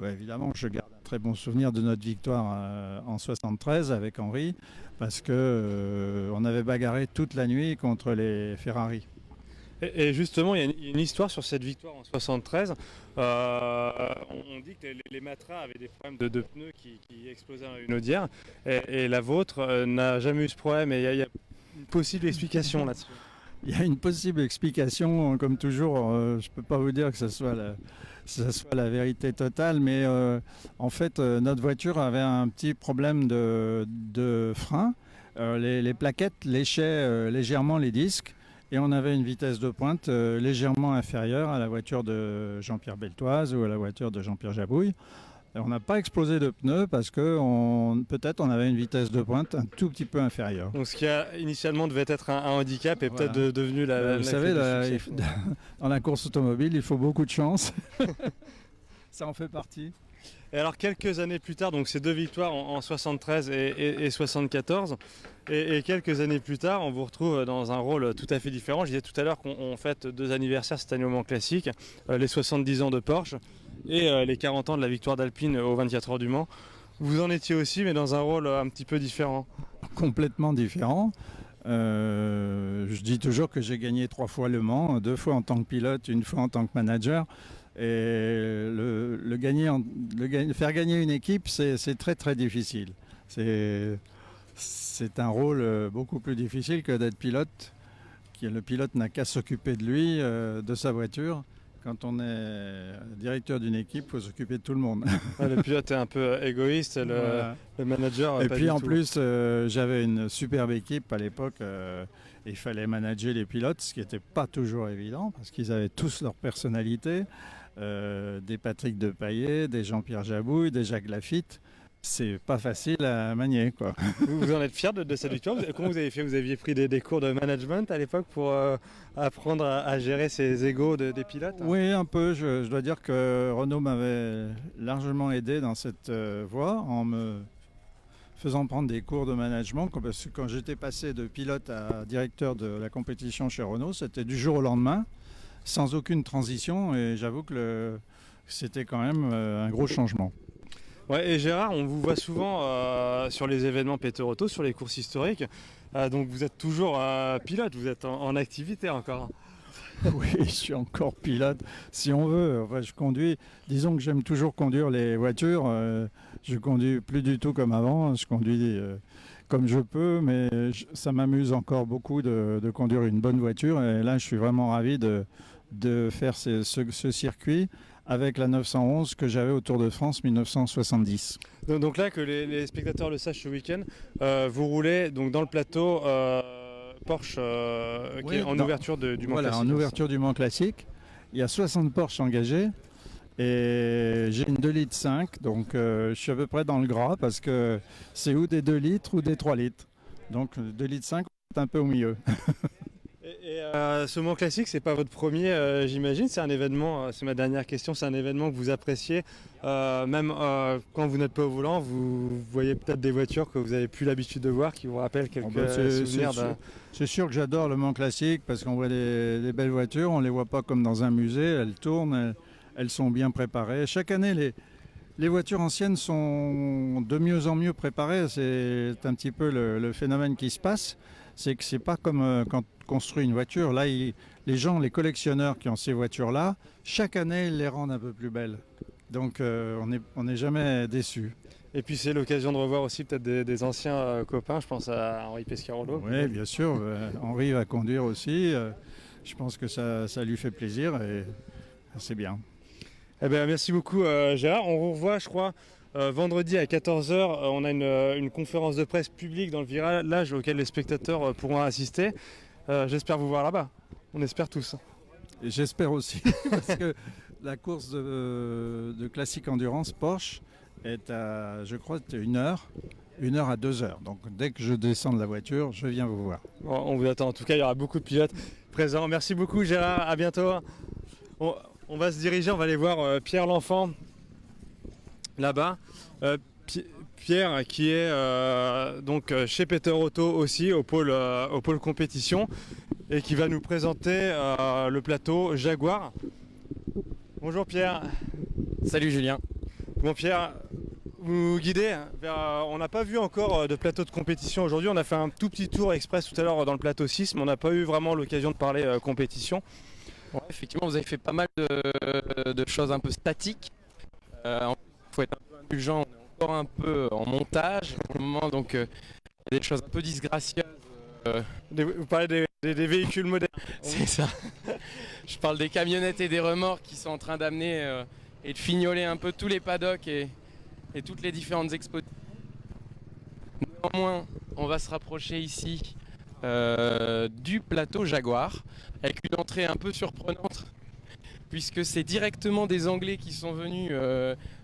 évidemment, je garde un très bon souvenir de notre victoire en 73 avec Henri parce que on avait bagarré toute la nuit contre les Ferrari. Et justement, il y a une histoire sur cette victoire en 73. On dit que les Matra avaient des problèmes de pneus qui explosaient une audière. Et la vôtre n'a jamais eu ce problème. Et il y a une possible explication là-dessus. Il y a une possible explication, comme toujours, je ne peux pas vous dire que ce soit la vérité totale, mais en fait, notre voiture avait un petit problème de frein. Les plaquettes léchaient légèrement les disques et on avait une vitesse de pointe légèrement inférieure à la voiture de Jean-Pierre Beltoise ou à la voiture de Jean-Pierre Jabouille. Et on n'a pas explosé de pneus parce que peut-être on avait une vitesse de pointe un tout petit peu inférieure. Donc ce qui initialement devait être un handicap est peut-être devenu la vous clé savez, du succès. dans la course automobile, il faut beaucoup de chance. Ça en fait partie. Et alors quelques années plus tard, donc ces 2 victoires en 73 et 74, et quelques années plus tard, on vous retrouve dans un rôle tout à fait différent. Je disais tout à l'heure qu'on fête 2 anniversaires cette année au Mans Classique, les 70 ans de Porsche et les 40 ans de la victoire d'Alpine aux 24 heures du Mans. Vous en étiez aussi, mais dans un rôle un petit peu différent. Complètement différent. Je dis toujours que j'ai gagné 3 fois Le Mans, 2 fois en tant que pilote, 1 fois en tant que manager. Et faire gagner une équipe, c'est très très difficile. C'est un rôle beaucoup plus difficile que d'être pilote. Le pilote n'a qu'à s'occuper de lui, de sa voiture. Quand on est directeur d'une équipe, il faut s'occuper de tout le monde. Le pilote est un peu égoïste, Voilà. le manager Et pas puis du en tout. plus, j'avais une superbe équipe à l'époque. Il fallait manager les pilotes, ce qui n'était pas toujours évident, parce qu'ils avaient tous leur personnalité. Des Patrick Depailler, des Jean-Pierre Jabouille, des Jacques Lafitte. C'est pas facile à manier, quoi. Vous en êtes fier de cette victoire? Comment vous avez fait? Vous aviez pris des cours de management à l'époque pour apprendre à gérer ces égos des pilotes? Oui, un peu. Je dois dire que Renault m'avait largement aidé dans cette voie en me faisant prendre des cours de management. Parce que quand j'étais passé de pilote à directeur de la compétition chez Renault, c'était du jour au lendemain, sans aucune transition. Et j'avoue que c'était quand même un gros changement. Ouais, et Gérard, on vous voit souvent sur les événements Peter Auto, sur les courses historiques. Donc vous êtes toujours pilote, vous êtes en activité encore. Oui, je suis encore pilote, si on veut. Enfin, je conduis. Disons que j'aime toujours conduire les voitures. Je conduis plus du tout comme avant. Je conduis comme je peux, mais ça m'amuse encore beaucoup de conduire une bonne voiture. Et là, je suis vraiment ravi de faire ce circuit avec la 911 que j'avais au Tour de France 1970. Donc là, que les spectateurs le sachent ce week-end, vous roulez donc dans le plateau Porsche qui est en ouverture du Mans Classique. Voilà, en ouverture du Mans Classique. Il y a 60 Porsche engagés et j'ai une 2,5 litres, donc je suis à peu près dans le gras parce que c'est ou des 2 litres ou des 3 litres. Donc 2,5 litres, c'est un peu au milieu. Et ce Mans Classique, c'est pas votre premier, j'imagine. C'est un événement, c'est ma dernière question, c'est un événement que vous appréciez. Même quand vous n'êtes pas au volant, vous voyez peut-être des voitures que vous n'avez plus l'habitude de voir, qui vous rappellent quelques souvenirs. C'est sûr que j'adore le Mans Classique parce qu'on voit des belles voitures, on ne les voit pas comme dans un musée, elles tournent, elles sont bien préparées. Chaque année, les voitures anciennes sont de mieux en mieux préparées. C'est un petit peu le phénomène qui se passe. C'est que c'est pas comme quand on construit une voiture. Là, les gens, les collectionneurs qui ont ces voitures-là, chaque année, ils les rendent un peu plus belles. Donc, on n'est jamais déçus. Et puis, c'est l'occasion de revoir aussi peut-être des anciens copains. Je pense à Henri Pescarolo. Oui, bien sûr. Henri va conduire aussi. Je pense que ça lui fait plaisir et c'est bien. Eh bien, merci beaucoup, Gérard. On vous revoit, je crois, vendredi à 14h. On a une conférence de presse publique dans le village auquel les spectateurs pourront assister. J'espère vous voir là-bas. On espère tous. Et j'espère aussi, parce que la course de classique endurance Porsche est à, je crois, 1 heure à 2 heures. Donc dès que je descends de la voiture, je viens vous voir. Bon, on vous attend. En tout cas, il y aura beaucoup de pilotes présents. Merci beaucoup, Gérard. À bientôt. On va se diriger, on va aller voir Pierre L'Enfant là-bas. Pierre qui est donc chez Peter Auto aussi au pôle compétition et qui va nous présenter le plateau Jaguar. Bonjour Pierre. Salut Julien. Bon Pierre, vous guidez vers, on n'a pas vu encore de plateau de compétition aujourd'hui. On a fait un tout petit tour express tout à l'heure dans le plateau 6, mais on n'a pas eu vraiment l'occasion de parler compétition. Ouais, effectivement, vous avez fait pas mal de choses un peu statiques. Il faut être un peu indulgent, on est encore un peu en montage pour le moment, donc il y a des choses un peu disgracieuses. Vous parlez Des véhicules modernes. C'est ça. Je parle des camionnettes et des remorques qui sont en train d'amener et de fignoler un peu tous les paddocks et toutes les différentes expos. Néanmoins, on va se rapprocher ici du plateau Jaguar avec une entrée un peu surprenante puisque c'est directement des Anglais qui sont venus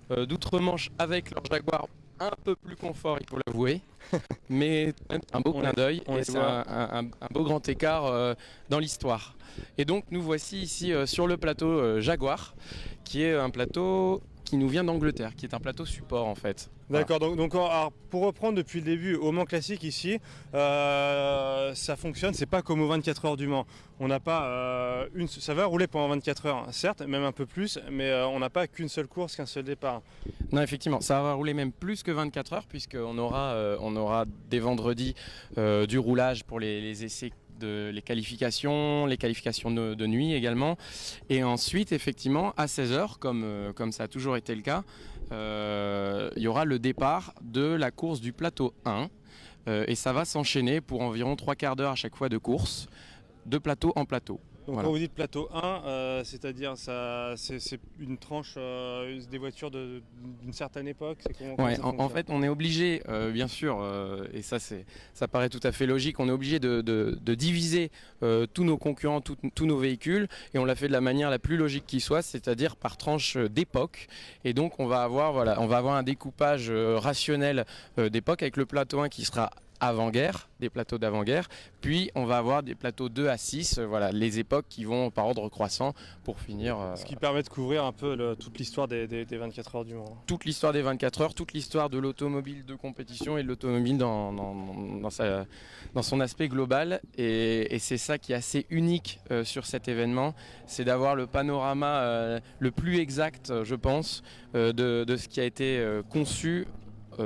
d'outre-Manche avec leur Jaguar un peu plus confort, il faut l'avouer, mais un beau clin d'œil et c'est un beau grand écart dans l'histoire. Et donc nous voici ici sur le plateau Jaguar, qui est un plateau qui nous vient d'Angleterre, qui est un plateau support en fait. D'accord, donc alors, pour reprendre depuis le début, au Mans Classique ici, ça fonctionne, c'est pas comme aux 24 heures du Mans. On n'a pas ça va rouler pendant 24 heures, certes, même un peu plus, mais on n'a pas qu'une seule course, qu'un seul départ. Non, effectivement, ça va rouler même plus que 24 heures, puisqu'on aura dès vendredi du roulage pour les essais. Les qualifications de nuit également. Et ensuite, effectivement, à 16h, comme ça a toujours été le cas, il y aura le départ de la course du plateau 1. Et ça va s'enchaîner pour environ 3/4 d'heure à chaque fois de course, de plateau en plateau. Donc Voilà. quand vous dites plateau 1, c'est-à-dire c'est une tranche des voitures d'une certaine époque, Ouais, en fait, on est obligé, bien sûr, et ça paraît tout à fait logique, on est obligé de diviser tous nos concurrents, tous nos véhicules, et on l'a fait de la manière la plus logique qui soit, c'est-à-dire par tranche d'époque. Et donc on va avoir un découpage rationnel d'époque avec le plateau 1 qui sera avant-guerre, des plateaux d'avant-guerre, puis on va avoir des plateaux 2 à 6, voilà, les époques qui vont par ordre croissant pour finir. Ce qui permet de couvrir un peu toute l'histoire des 24 heures du Mans. Toute l'histoire des 24 heures, toute l'histoire de l'automobile de compétition et de l'automobile dans son aspect global. Et c'est ça qui est assez unique sur cet événement, c'est d'avoir le panorama le plus exact, je pense, de ce qui a été conçu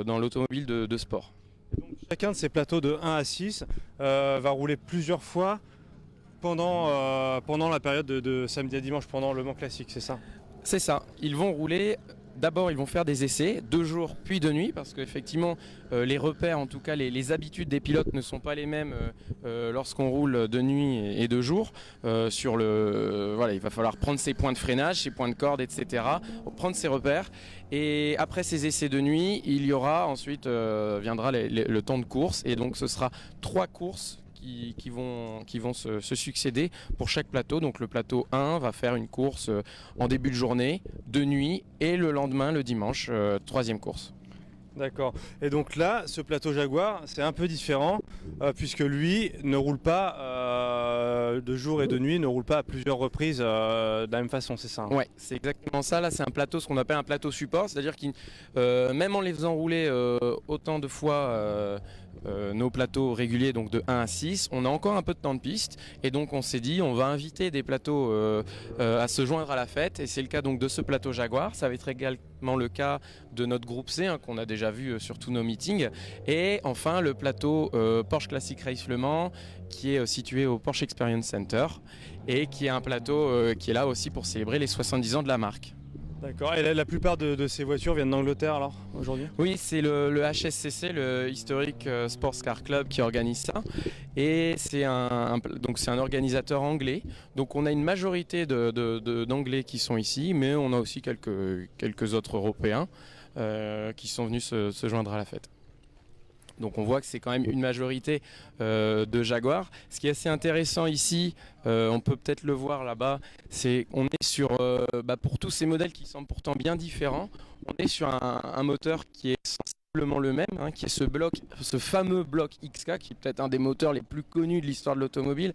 dans l'automobile de sport. Donc, chacun de ces plateaux de 1 à 6 va rouler plusieurs fois pendant la période de samedi à dimanche, pendant le Mans Classique, c'est ça? C'est ça, ils vont rouler. D'abord, ils vont faire des essais, 2 jours puis 2 nuits, parce qu'effectivement, les repères, en tout cas les habitudes des pilotes ne sont pas les mêmes lorsqu'on roule de nuit et de jour. Voilà, il va falloir prendre ses points de freinage, ses points de corde, etc., prendre ses repères. Et après ces essais de nuit, il y aura ensuite, viendra le temps de course, et donc ce sera 3 courses qui vont se succéder pour chaque plateau. Donc le plateau 1 va faire une course en début de journée, de nuit, et le lendemain, le dimanche, 3e course. D'accord. Et donc là, ce plateau Jaguar, c'est un peu différent puisque lui ne roule pas de jour et de nuit, ne roule pas à plusieurs reprises de la même façon, c'est ça hein? Ouais, c'est exactement ça. Là, c'est un plateau, ce qu'on appelle un plateau support, c'est-à-dire que même en les faisant rouler autant de fois nos plateaux réguliers, donc de 1 à 6, on a encore un peu de temps de piste, et donc on s'est dit on va inviter des plateaux à se joindre à la fête, et c'est le cas donc de ce plateau Jaguar. Ça va être également le cas de notre groupe C qu'on a déjà vu sur tous nos meetings, et enfin le plateau Porsche Classic Race Le Mans qui est situé au Porsche Experience Center et qui est un plateau qui est là aussi pour célébrer les 70 ans de la marque. D'accord, et la plupart de ces voitures viennent d'Angleterre alors aujourd'hui? Oui, c'est le HSCC, le Historic Sports Car Club, qui organise ça. Et c'est un organisateur anglais. Donc on a une majorité d'anglais qui sont ici, mais on a aussi quelques autres Européens qui sont venus se joindre à la fête. Donc on voit que c'est quand même une majorité de Jaguar. Ce qui est assez intéressant ici, on peut peut-être le voir là-bas, c'est qu'on est sur, pour tous ces modèles qui semblent pourtant bien différents, on est sur un moteur qui est sensiblement le même, hein, qui est ce fameux bloc XK, qui est peut-être un des moteurs les plus connus de l'histoire de l'automobile.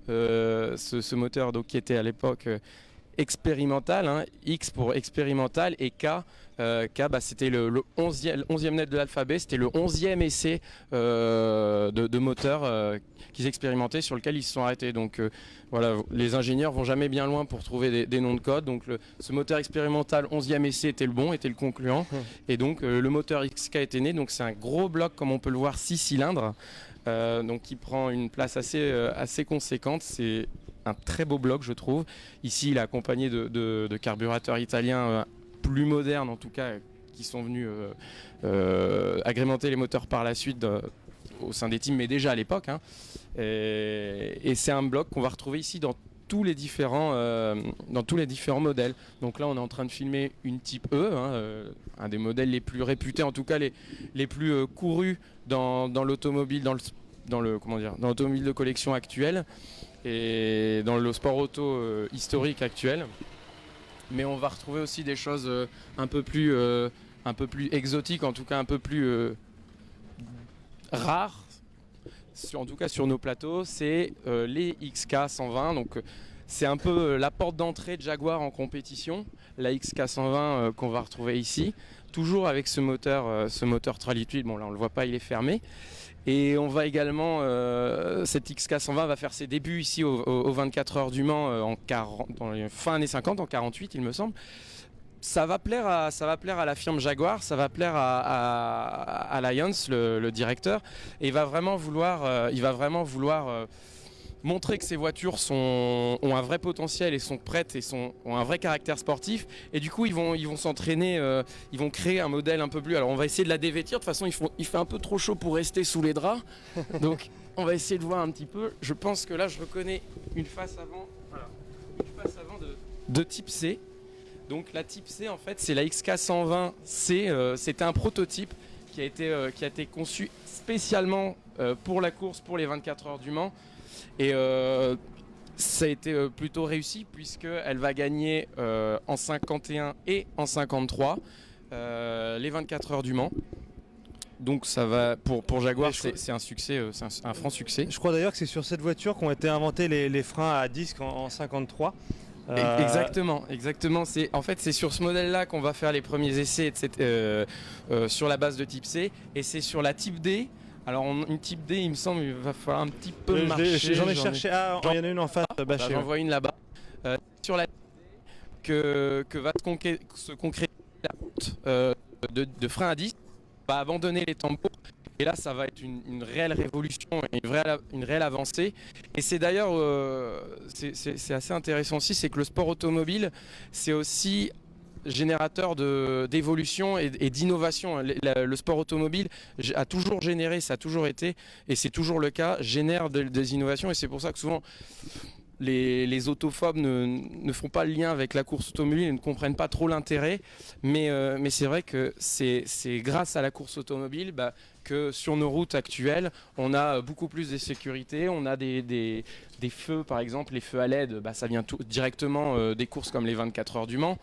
Ce moteur donc, qui était à l'époque expérimental, hein, X pour expérimental, et K, c'était le 11e net de l'alphabet, c'était le 11e essai de moteur qu'ils expérimentaient, sur lequel ils se sont arrêtés. Donc voilà, les ingénieurs vont jamais bien loin pour trouver des noms de code. Donc ce moteur expérimental 11e essai était le bon, était le concluant, et donc le moteur XK était né. Donc c'est un gros bloc, comme on peut le voir, 6 cylindres, donc qui prend une place assez conséquente. C'est un très beau bloc, je trouve. Ici, il est accompagné de carburateurs italiens plus modernes, en tout cas, qui sont venus agrémenter les moteurs par la suite au sein des teams, mais déjà à l'époque. Hein. Et c'est un bloc qu'on va retrouver ici dans tous les différents modèles. Donc là, on est en train de filmer une type E, hein, un des modèles les plus réputés, en tout cas les plus courus dans l'automobile, dans l'automobile de collection actuelle et dans le sport auto historique actuel. Mais on va retrouver aussi des choses un peu plus exotiques, en tout cas un peu plus rares. En tout cas sur nos plateaux, c'est les XK120. Donc c'est un peu la porte d'entrée de Jaguar en compétition, la XK120 qu'on va retrouver ici, toujours avec ce moteur 3 litres 8. Bon là on le voit pas, il est fermé. Et on va également, cette XK120 va faire ses débuts ici au 24 heures du Mans dans les fin années 50, en 48 il me semble. Ça va plaire à la firme Jaguar, ça va plaire à Lyons, le directeur, et il va vraiment vouloir montrer que ces voitures ont un vrai potentiel et sont prêtes et ont un vrai caractère sportif. Et du coup, ils vont s'entraîner, ils vont créer un modèle un peu plus. Alors, on va essayer de la dévêtir. De toute façon, il fait un peu trop chaud pour rester sous les draps. Donc, on va essayer de voir un petit peu. Je pense que là, je reconnais une face avant, de type C. Donc la type C, en fait, c'est la XK120C. C'était un prototype qui a été conçu spécialement pour la course, pour les 24 heures du Mans. Et ça a été plutôt réussi puisqu'elle va gagner en 51 et en 53 les 24 heures du Mans. Donc ça va pour Jaguar, c'est un succès, c'est un franc succès. Je crois d'ailleurs que c'est sur cette voiture qu'ont été inventés les freins à disque en 53. Exactement. C'est sur ce modèle-là qu'on va faire les premiers essais sur la base de type C, et c'est sur la type D. Alors une type D, il me semble, il va falloir un petit peu marcher. J'en ai cherché. Ah, il y en a une en face. J'en vois une là-bas. Sur la que va se concrétiser la route de frein à disque, va abandonner les tambours. Et là, ça va être une réelle révolution, une réelle avancée. Et c'est d'ailleurs, c'est assez intéressant aussi, c'est que le sport automobile, c'est aussi générateur d'évolution et d'innovation. Le sport automobile a toujours généré, ça a toujours été, et c'est toujours le cas, génère des innovations. Et c'est pour ça que souvent, les autophobes ne font pas le lien avec la course automobile et ne comprennent pas trop l'intérêt. Mais c'est vrai que c'est grâce à la course automobile que sur nos routes actuelles, on a beaucoup plus de sécurité. On a des feux, par exemple, les feux à LED, ça vient directement des courses comme les 24 heures du Mans.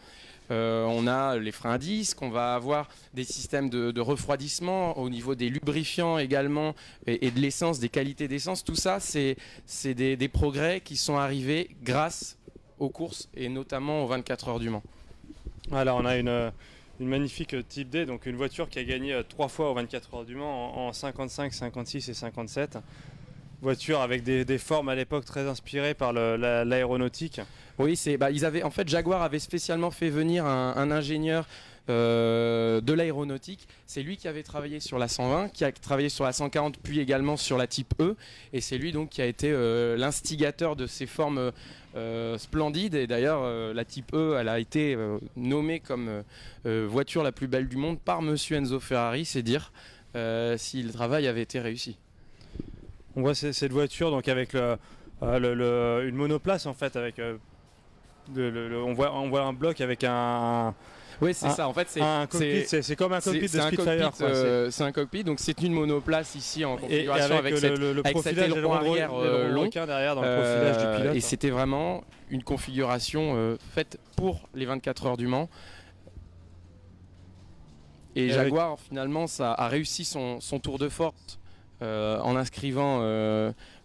On a les freins à disque, on va avoir des systèmes de refroidissement au niveau des lubrifiants également et de l'essence, des qualités d'essence. Tout ça, c'est des progrès qui sont arrivés grâce aux courses et notamment aux 24 heures du Mans. Voilà, on a une magnifique Type D, donc une voiture qui a gagné 3 fois aux 24 heures du Mans en 55, 56 et 57. Voiture avec des formes à l'époque très inspirées par l'aéronautique. Oui, en fait, Jaguar avait spécialement fait venir un ingénieur de l'aéronautique. C'est lui qui avait travaillé sur la 120, qui a travaillé sur la 140, puis également sur la type E. Et c'est lui donc qui a été l'instigateur de ces formes splendides. Et d'ailleurs, la type E, elle a été nommée comme voiture la plus belle du monde par Monsieur Enzo Ferrari, c'est dire si le travail avait été réussi. On voit cette voiture donc avec une monoplace en fait, avec on voit un bloc avec un. Oui, c'est ça. En fait, c'est comme un cockpit de Spitfire. C'est un cockpit, donc c'est une monoplace ici en configuration avec cet aileron arrière long derrière dans le profilage du pilote. Et c'était vraiment une configuration faite pour les 24 heures du Mans. Et Jaguar finalement, ça a réussi son tour de force en inscrivant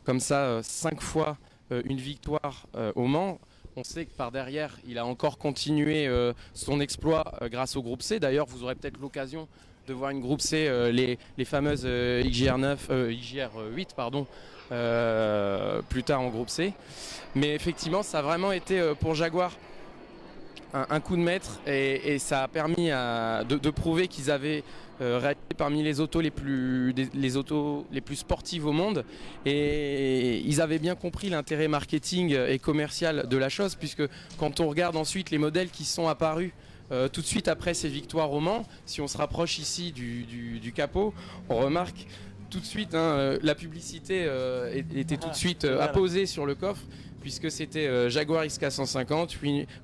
comme ça 5 fois une victoire au Mans. On sait que par derrière, il a encore continué son exploit grâce au groupe C. D'ailleurs, vous aurez peut-être l'occasion de voir une groupe C, les fameuses XJR8, plus tard en groupe C. Mais effectivement, ça a vraiment été pour Jaguar un coup de maître et ça a permis de prouver qu'ils avaient réalisé parmi les autos les plus sportives au monde, et ils avaient bien compris l'intérêt marketing et commercial de la chose, puisque quand on regarde ensuite les modèles qui sont apparus tout de suite après ces victoires au Mans, si on se rapproche ici du capot, on remarque tout de suite, hein, la publicité était tout de suite apposée sur le coffre, puisque c'était Jaguar XK150,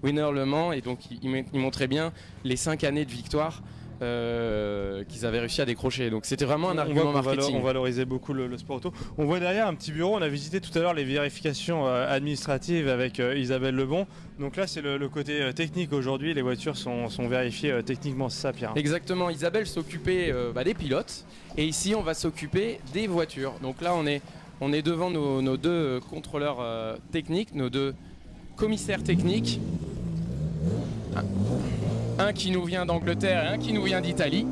winner Le Mans, et donc il montrait bien les 5 années de victoire qu'ils avaient réussi à décrocher. Donc c'était vraiment un argument marketing. On valorisait beaucoup le sport auto. On voit derrière un petit bureau, on a visité tout à l'heure les vérifications administratives avec Isabelle Lebon. Donc là c'est le côté technique aujourd'hui, les voitures sont vérifiées techniquement, c'est ça Pierre? Exactement, Isabelle s'occupait des pilotes et ici on va s'occuper des voitures. Donc là on est devant nos deux contrôleurs techniques, nos deux commissaires techniques. Un qui nous vient d'Angleterre et un qui nous vient d'Italie.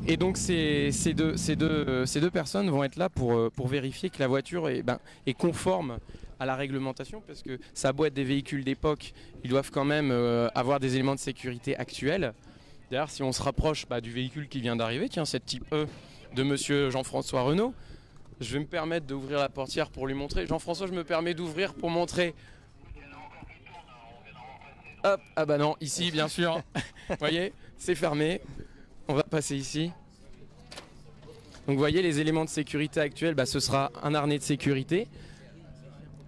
Et donc ces deux personnes vont être là pour vérifier que la voiture est conforme à la réglementation, parce que ça a beau être des véhicules d'époque, ils doivent quand même avoir des éléments de sécurité actuels. D'ailleurs, si on se rapproche du véhicule qui vient d'arriver, tiens, cette type E de monsieur Jean-François Renault, je vais me permettre d'ouvrir la portière pour lui montrer. Jean-François, je me permets d'ouvrir pour montrer. Hop, ah bah non, ici bien sûr, vous voyez, c'est fermé, on va passer ici. Donc vous voyez les éléments de sécurité actuels, ce sera un harnais de sécurité,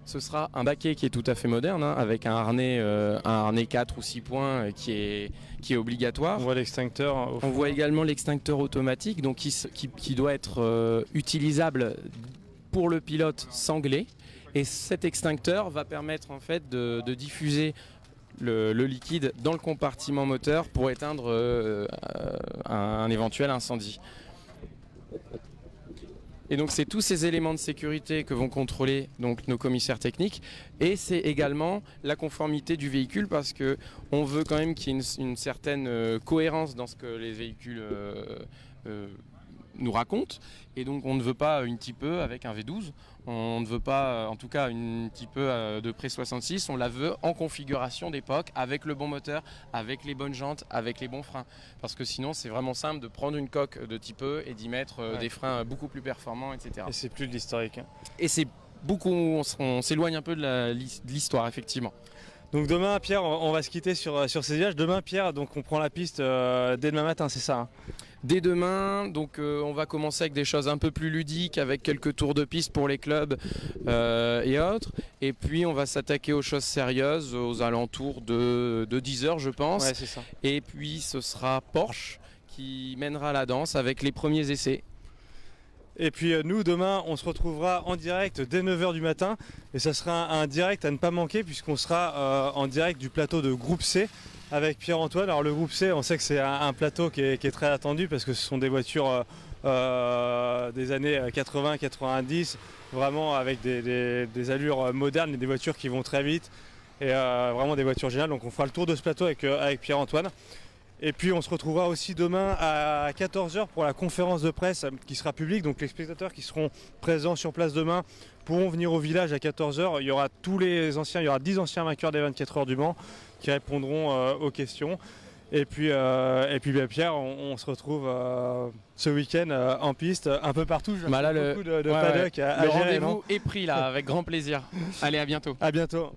ce sera un baquet qui est tout à fait moderne, hein, avec un harnais 4 ou 6 points qui est obligatoire. On voit l'extincteur. On voit également l'extincteur automatique, donc qui doit être utilisable pour le pilote sanglé, et cet extincteur va permettre en fait de diffuser le liquide dans le compartiment moteur pour éteindre un éventuel incendie. Et donc c'est tous ces éléments de sécurité que vont contrôler donc nos commissaires techniques, et c'est également la conformité du véhicule, parce que on veut quand même qu'il y ait une certaine cohérence dans ce que les véhicules nous racontent, et donc on ne veut pas une Type E avec un V12, on ne veut pas en tout cas une Type E de pré 66, on la veut en configuration d'époque, avec le bon moteur, avec les bonnes jantes, avec les bons freins, parce que sinon c'est vraiment simple de prendre une coque de Type E et d'y mettre des freins beaucoup plus performants, etc. Et c'est plus de l'historique. Et c'est beaucoup, on s'éloigne un peu de l'histoire, effectivement. Donc demain, Pierre, on va se quitter sur ces images. Demain, Pierre, donc on prend la piste dès demain matin, c'est ça, hein? Dès demain, donc on va commencer avec des choses un peu plus ludiques, avec quelques tours de piste pour les clubs et autres. Et puis on va s'attaquer aux choses sérieuses aux alentours de 10h, je pense. Ouais, c'est ça. Et puis ce sera Porsche qui mènera la danse avec les premiers essais. Et puis nous, demain, on se retrouvera en direct dès 9h du matin. Et ça sera un direct à ne pas manquer, puisqu'on sera en direct du plateau de Groupe C avec Pierre-Antoine. Alors le Groupe C, on sait que c'est un plateau qui est très attendu, parce que ce sont des voitures des années 80-90, vraiment avec des allures modernes et des voitures qui vont très vite. Et vraiment des voitures géniales. Donc on fera le tour de ce plateau avec Pierre-Antoine. Et puis on se retrouvera aussi demain à 14h pour la conférence de presse qui sera publique. Donc les spectateurs qui seront présents sur place demain pourront venir au village à 14h. Il y aura il y aura 10 anciens vainqueurs des 24 heures du Mans qui répondront aux questions. Et puis Pierre, on se retrouve ce week-end en piste un peu partout. Beaucoup de paddock à le gérer, rendez-vous est pris là, avec grand plaisir. Allez, à bientôt. À bientôt.